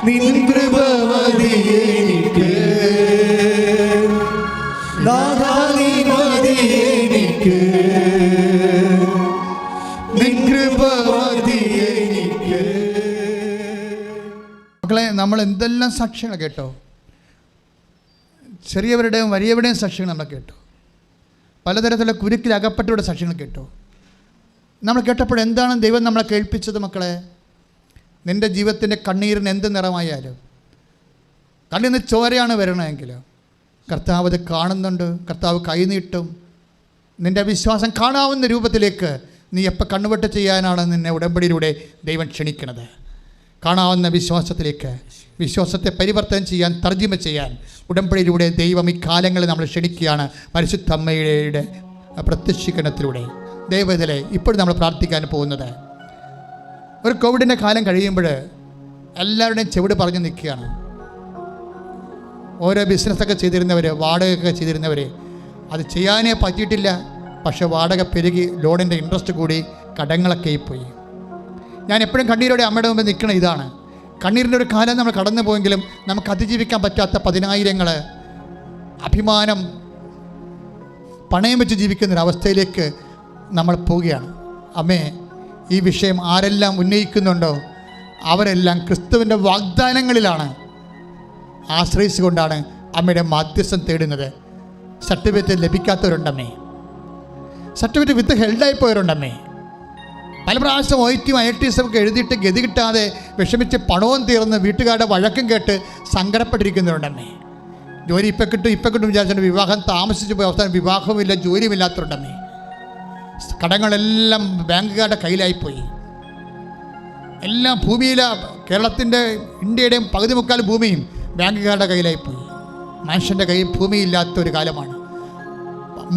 നിൻ കൃപ മതി എനിക്ക്, നാഥാ നീ മതി എനിക്ക്, നിൻ കൃപ മതി എനിക്ക്. മക്കളെ, നമ്മൾ എന്തെല്ലാം സാക്ഷ്യങ്ങൾ കേട്ടോ. ചെറിയവരുടെയും വലിയവരുടെയും സാക്ഷ്യങ്ങൾ നമ്മൾ കേട്ടു. പലതരത്തിലുള്ള കുരുക്കിൽ അകപ്പെട്ടവരുടെ സാക്ഷ്യങ്ങൾ കേട്ടു. നമ്മൾ കേട്ടപ്പോൾ എന്താണ് ദൈവം നമ്മളെ കേൾപ്പിച്ചത്? മക്കളെ, നിൻ്റെ ജീവിതത്തിൻ്റെ കണ്ണീരിന് എന്ത് നിറമായാലും, കണ്ണിൽ നിന്ന് ചോരയാണ് വരണമെങ്കിൽ കർത്താവ് അത് കാണുന്നുണ്ട്. കർത്താവ് കൈനീട്ടും. നിൻ്റെ വിശ്വാസം കാണാവുന്ന രൂപത്തിലേക്ക് നീ എപ്പോൾ കണ്ണുവെട്ട് ചെയ്യാനാണ് നിന്നെ ഉടമ്പടിയിലൂടെ ദൈവം ക്ഷണിക്കുന്നത്. കാണാവുന്ന വിശ്വാസത്തിലേക്ക്, വിശ്വാസത്തെ പരിവർത്തനം ചെയ്യാൻ, തർജ്ജിമ ചെയ്യാൻ ഉടമ്പടിയിലൂടെ ദൈവം ഈ കാലങ്ങളിൽ നമ്മൾ ക്ഷണിക്കുകയാണ്. പരിശുദ്ധ അമ്മയുടെ പ്രത്യക്ഷീകരണത്തിലൂടെ. ദൈവത്തിലെ ഇപ്പോഴും നമ്മൾ പ്രാർത്ഥിക്കാൻ പോകുന്നത്, ഒരു കോവിഡിൻ്റെ കാലം കഴിയുമ്പോൾ എല്ലാവരുടെയും ചെവിട് പറഞ്ഞു നിൽക്കുകയാണ്. ഓരോ ബിസിനസ്സൊക്കെ ചെയ്തിരുന്നവർ, വാടകയൊക്കെ ചെയ്തിരുന്നവർ, അത് ചെയ്യാനേ പറ്റിയിട്ടില്ല. പക്ഷെ വാടക പെരുകി, ലോണിൻ്റെ ഇൻട്രസ്റ്റ് കൂടി, കടങ്ങളൊക്കെ പോയി. ഞാൻ എപ്പോഴും കണ്ണീരോടെ അമ്മയുടെ മുമ്പ് നിൽക്കണം ഇതാണ്. കണ്ണീരിൻ്റെ ഒരു കാലം നമ്മൾ കടന്നു പോയെങ്കിലും നമുക്ക് അതിജീവിക്കാൻ പറ്റാത്ത 10,000 അഭിമാനം പണയം വെച്ച് ജീവിക്കുന്നൊരവസ്ഥയിലേക്ക് നമ്മൾ പോവുകയാണ്. അമ്മേ, ഈ വിഷയം ആരെല്ലാം ഉന്നയിക്കുന്നുണ്ടോ അവരെല്ലാം ക്രിസ്തുവിൻ്റെ വാഗ്ദാനങ്ങളിലാണ് ആശ്രയിച്ചുകൊണ്ടാണ് അമ്മയുടെ മാധ്യസ്ഥം തേടുന്നത്. സർട്ടിഫിക്കറ്റ് ലഭിക്കാത്തവരുണ്ടമ്മേ, സർട്ടിഫിക്കറ്റ് വിത്ത് ഹെൽഡായി പോയവരുണ്ടമ്മേ, പല പ്രാവശ്യം OIT IITs ഒക്കെ എഴുതിയിട്ട് ഗതി കിട്ടാതെ വിഷമിച്ച് പണവും തീർന്ന് വീട്ടുകാരുടെ വഴക്കം കേട്ട് സങ്കടപ്പെട്ടിരിക്കുന്നവരുണ്ടമ്മേ. ജോലി ഇപ്പം കിട്ടും വിചാരിച്ചിട്ട് വിവാഹം താമസിച്ച് പോയി അവസാനം വിവാഹവുമില്ല, ജോലിയുമില്ലാത്തവരുണ്ടമ്മേ. കടങ്ങളെല്ലാം ബാങ്കുകാരുടെ കയ്യിലായിപ്പോയി. എല്ലാം ഭൂമിയിലെ കേരളത്തിൻ്റെ ഇന്ത്യയുടെയും പകുതി മുക്കാൽ ഭൂമിയും ബാങ്കുകാരുടെ കയ്യിലായിപ്പോയി. മനുഷ്യൻ്റെ കയ്യിൽ ഭൂമിയില്ലാത്തൊരു കാലമാണ്.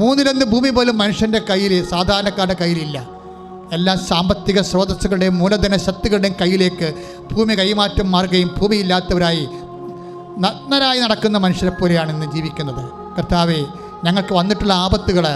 1/3 ഭൂമി പോലും മനുഷ്യൻ്റെ കയ്യിൽ, സാധാരണക്കാരുടെ കയ്യിലില്ല. എല്ലാ സാമ്പത്തിക സ്രോതസ്സുകളുടെയും മൂലധന ശക്തികളുടെയും കയ്യിലേക്ക് ഭൂമി കൈമാറ്റം മാറുകയും ഭൂമിയില്ലാത്തവരായി നഗ്നരായി നടക്കുന്ന മനുഷ്യരെ പോലെയാണ് ഇന്ന് ജീവിക്കുന്നത്. കർത്താവേ, ഞങ്ങൾക്ക് വന്നിട്ടുള്ള ആപത്തുകൾ,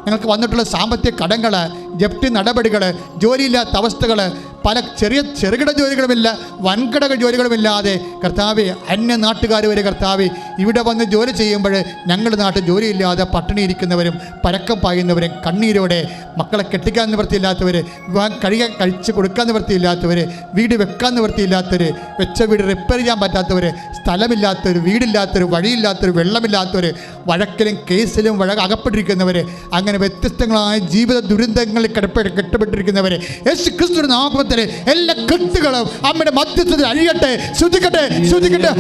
ഞങ്ങൾക്ക് വന്നിട്ടുള്ള സാമ്പത്തിക കടങ്ങൾ, ജപ്തി നടപടികൾ, ജോലിയില്ലാത്ത അവസ്ഥകൾ, പല ചെറുകിട ജോലികളുമില്ല, വൻകിട ജോലികളുമില്ലാതെ കർത്താവെ അന്യ നാട്ടുകാർ വരെ കർത്താവെ ഇവിടെ വന്ന് ജോലി ചെയ്യുമ്പോൾ ഞങ്ങളുടെ നാട്ടിൽ ജോലിയില്ലാതെ പട്ടിണിയിരിക്കുന്നവരും പരക്കം പായുന്നവരും കണ്ണീരോടെ മക്കളെ കെട്ടിക്കാൻ നിവൃത്തിയില്ലാത്തവർ, വിവാഹം കഴിച്ച് കൊടുക്കാൻ നിവൃത്തിയില്ലാത്തവർ, വീട് വെക്കാൻ നിവൃത്തിയില്ലാത്തവർ, വെച്ച വീട് റിപ്പയർ ചെയ്യാൻ പറ്റാത്തവർ, സ്ഥലമില്ലാത്തവർ, വീടില്ലാത്തവർ, വഴിയില്ലാത്തവർ, വെള്ളമില്ലാത്തവർ, വഴക്കിലും കേസിലും അകപ്പെട്ടിരിക്കുന്നവർ, അങ്ങനെ വ്യത്യസ്തങ്ങളായ ജീവിത ദുരന്തങ്ങളിൽ കെട്ടപ്പെട്ടിരിക്കുന്നവർ യേശു ക്രിസ്തുവിന്റെ നാമത്തിൽ എല്ലാ കെട്ടുകളും അമ്മയുടെ മധ്യസ്ഥത്തിൽ അഴിയട്ടെ. ശ്രുതിക്കട്ടെ, ശ്രുതിക്കട്ടെ.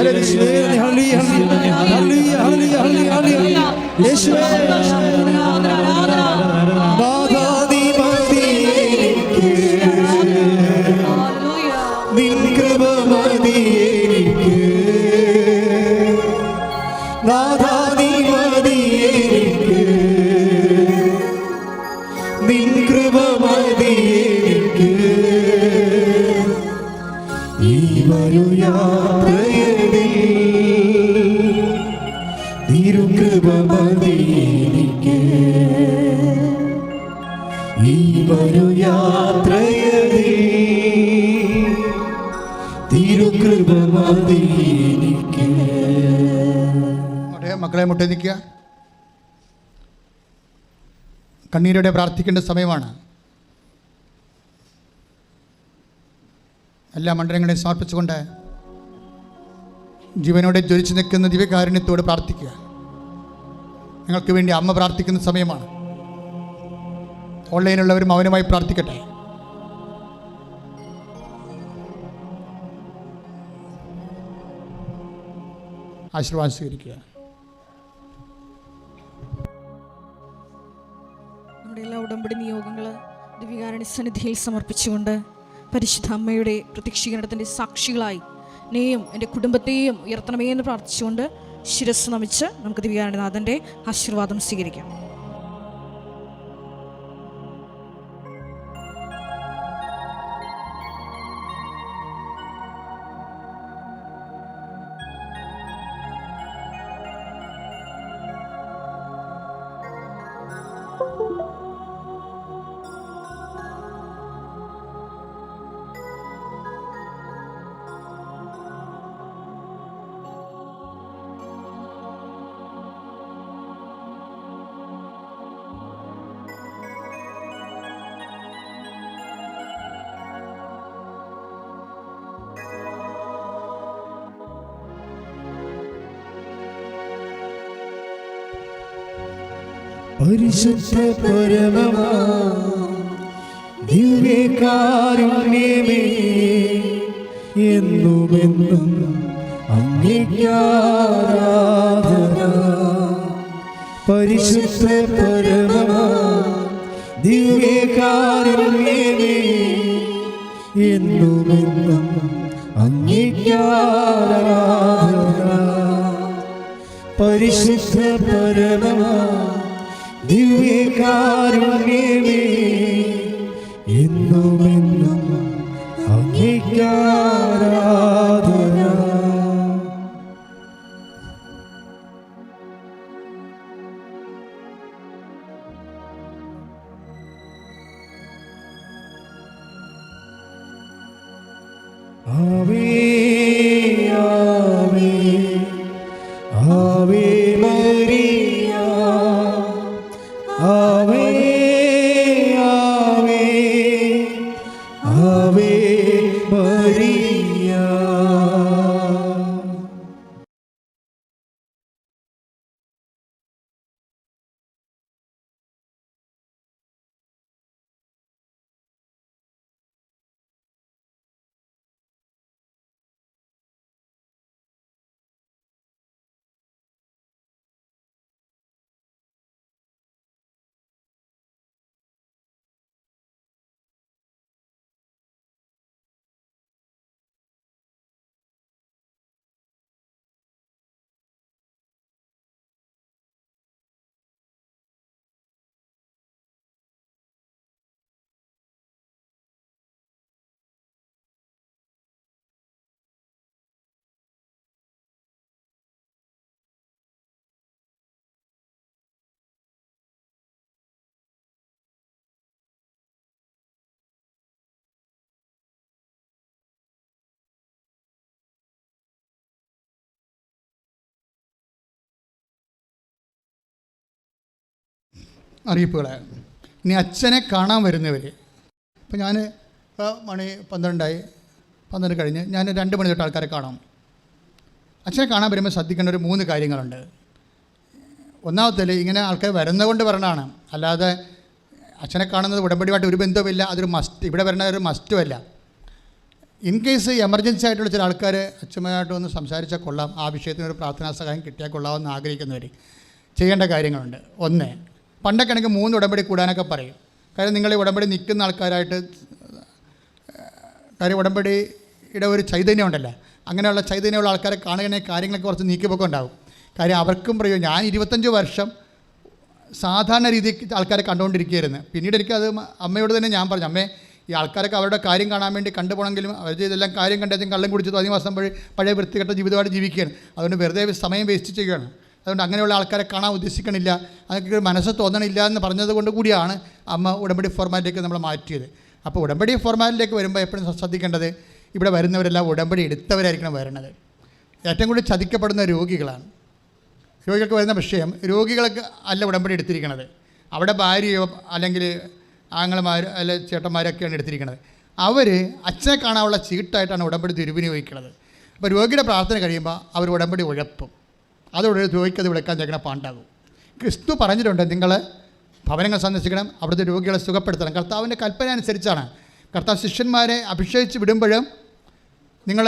മക്കളെ മുട്ടേ നിൽക്കുക. കണ്ണീരോടെ പ്രാർത്ഥിക്കേണ്ട സമയമാണ്. എല്ലാ മണ്ഡലങ്ങളെയും സമർപ്പിച്ചുകൊണ്ട് ജീവനോടെ ജ്വലിച്ചു നിൽക്കുന്ന ദിവ്യകാരുണ്യത്തോട് പ്രാർത്ഥിക്കുക. നിങ്ങൾക്ക് വേണ്ടി അമ്മ പ്രാർത്ഥിക്കുന്ന സമയമാണ്. ഓൺലൈനുള്ളവരും മൗനമായി പ്രാർത്ഥിക്കട്ടെ. ആശീർവാദം സ്വീകരിക്കുക. നമ്മുടെ എല്ലാ ഉടമ്പടി നിയോഗങ്ങൾ ദിവ്യകാരുണ്യ സന്നിധിയിൽ സമർപ്പിച്ചുകൊണ്ട് പരിശുദ്ധ അമ്മയുടെ പ്രത്യക്ഷീകരണത്തിൻ്റെ സാക്ഷികളായി എന്നെയും എൻ്റെ കുടുംബത്തെയും ഉയർത്തണമേ എന്ന് പ്രാർത്ഥിച്ചുകൊണ്ട് ശിരസ് നമിച്ച് നമുക്ക് ദിവ്യകാരുണ്യനാഥൻ്റെ ആശീർവാദം സ്വീകരിക്കാം. പരിശുദ്ധ പരമമാ ദിവ്യകാരുണ്യമേ, എന്നുമെന്നും അങ്ങേയ്ക്ക് ആരാധന. പരിശുദ്ധ പരമമാ ദിവ്യകാരുണ്യമേ, എന്നുമെന്നും അങ്ങേയ്ക്ക് ആരാധന. പരിശുദ്ധ പരമമാ ദിവ്യകാരുണ്യമേ, എന്നുമെന്നും അങ്ങേയ്ക്ക് ആരാധന. ആവേ മരിയ ആവേ ആവേ ആവേ മരിയ. അറിയിപ്പുകൾ. ഇനി അച്ഛനെ കാണാൻ വരുന്നവർ, ഇപ്പോൾ ഞാൻ മണി 12 കഴിഞ്ഞ് ഞാൻ 2 മണി തൊട്ട് ആൾക്കാരെ കാണാം. അച്ഛനെ കാണാൻ വരുമ്പോൾ ശ്രദ്ധിക്കേണ്ട ഒരു 3 കാര്യങ്ങളുണ്ട്. ഒന്നാമത്തേൽ ഇങ്ങനെ ആൾക്കാർ വരുന്നതുകൊണ്ട് പറഞ്ഞതാണ്, അല്ലാതെ അച്ഛനെ കാണുന്നത് ഉടമ്പടിയുമായിട്ട് ഒരു ബന്ധവുമില്ല, അതൊരു മസ്റ്റ്, ഇവിടെ വരുന്ന ഒരു മസ്റ്റുമല്ല. ഇൻ കേസ് എമർജൻസി ആയിട്ടുള്ള ചില ആൾക്കാർ അച്ഛനുമായിട്ട് ഒന്ന് സംസാരിച്ചാൽ കൊള്ളാം, ആ വിഷയത്തിനൊരു പ്രാർത്ഥനാ സഹായം കിട്ടിയാൽ കൊള്ളാമെന്ന് ആഗ്രഹിക്കുന്നവർ ചെയ്യേണ്ട കാര്യങ്ങളുണ്ട്. ഒന്ന്, പണ്ടൊക്കെ ആണെങ്കിൽ 3 ഉടമ്പടി കൂടാനൊക്കെ പറയും. കാര്യം നിങ്ങൾ ഈ ഉടമ്പടി നിൽക്കുന്ന ആൾക്കാരായിട്ട്, കാര്യം ഉടമ്പടിയുടെ ഒരു ചൈതന്യം ഉണ്ടല്ലോ, അങ്ങനെയുള്ള ചൈതന്യമുള്ള ആൾക്കാരെ കാണുകയാണെങ്കിൽ കാര്യങ്ങളൊക്കെ കുറച്ച് നീക്കിപ്പൊക്കെ ഉണ്ടാകും. കാര്യം അവർക്കും ഞാൻ 25 വർഷം സാധാരണ രീതിക്ക് ആൾക്കാരെ കണ്ടുകൊണ്ടിരിക്കുകയായിരുന്നു. പിന്നീട് എനിക്കത് അമ്മയോട് തന്നെ ഞാൻ പറഞ്ഞു, അമ്മേ ഈ ആൾക്കാരൊക്കെ അവരുടെ കാര്യം കാണാൻ വേണ്ടി കണ്ടുപോകണമെങ്കിലും അവർ ചെയ്തെല്ലാം കാര്യം കണ്ടെത്തും കള്ളം കുടിച്ച് 10 മാസം പഴയ വൃത്തികെട്ട ജീവിതമായിട്ട് ജീവിക്കുകയാണ്. അതുകൊണ്ട് വെറുതെ സമയം വേസ്റ്റ് ചെയ്യുകയാണ്. അതുകൊണ്ട് അങ്ങനെയുള്ള ആൾക്കാരെ കാണാൻ ഉദ്ദേശിക്കണില്ല, അതൊക്കെ മനസ്സ് തോന്നണില്ല എന്ന് പറഞ്ഞത് കൊണ്ട് കൂടിയാണ് അമ്മ ഉടമ്പടി ഫോർമാറ്റിലേക്ക് നമ്മൾ മാറ്റിയത്. അപ്പോൾ ഉടമ്പടി ഫോർമാറ്റിലേക്ക് വരുമ്പോൾ എപ്പോഴും ശ്രദ്ധിക്കേണ്ടത്, ഇവിടെ വരുന്നവരെല്ലാം ഉടമ്പടി എടുത്തവരായിരിക്കണം വരുന്നത്. ഏറ്റവും കൂടുതൽ ചതിക്കപ്പെടുന്ന രോഗികളാണ്. രോഗികൾക്ക് വരുന്ന വിഷയം, രോഗികൾക്ക് അല്ല ഉടമ്പടി എടുത്തിരിക്കുന്നത്, അവിടെ ഭാര്യയോ അല്ലെങ്കിൽ ആങ്ങളമാർ അല്ലെ ചേട്ടന്മാരൊക്കെയാണ് എടുത്തിരിക്കുന്നത്. അവർ അച്ഛനെ കാണാനുള്ള ചീട്ടായിട്ടാണ് ഉടമ്പടി ദുരുപയോഗിക്കുന്നത്. അപ്പോൾ രോഗിയുടെ പ്രാർത്ഥന കഴിയുമ്പോൾ അവർ ഉടമ്പടി ഉഴപ്പും, അതോടെ രോഗിക്കത് വിളിക്കാൻ ചേക്കണ പാണ്ടാകും. ക്രിസ്തു പറഞ്ഞിട്ടുണ്ട്, നിങ്ങൾ ഭവനങ്ങൾ സന്ദർശിക്കണം, അവിടുത്തെ രോഗികളെ സുഖപ്പെടുത്തണം. കർത്താവിൻ്റെ കൽപ്പന അനുസരിച്ചാണ് കർത്താവ് ശിഷ്യന്മാരെ അഭിഷേകിച്ച് വിടുമ്പോഴും നിങ്ങൾ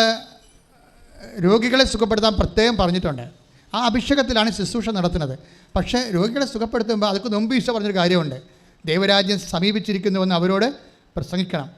രോഗികളെ സുഖപ്പെടുത്താൻ പ്രത്യേകം പറഞ്ഞിട്ടുണ്ട്. ആ അഭിഷേകത്തിലാണ് ശുശ്രൂഷ നടത്തുന്നത്. പക്ഷേ രോഗികളെ സുഖപ്പെടുത്തുമ്പോൾ അതൊക്കെ മുമ്പ് ഈശോ പറഞ്ഞൊരു കാര്യമുണ്ട്, ദൈവരാജ്യം സമീപിച്ചിരിക്കുന്നുവെന്ന് അവരോട് പ്രസംഗിക്കണം.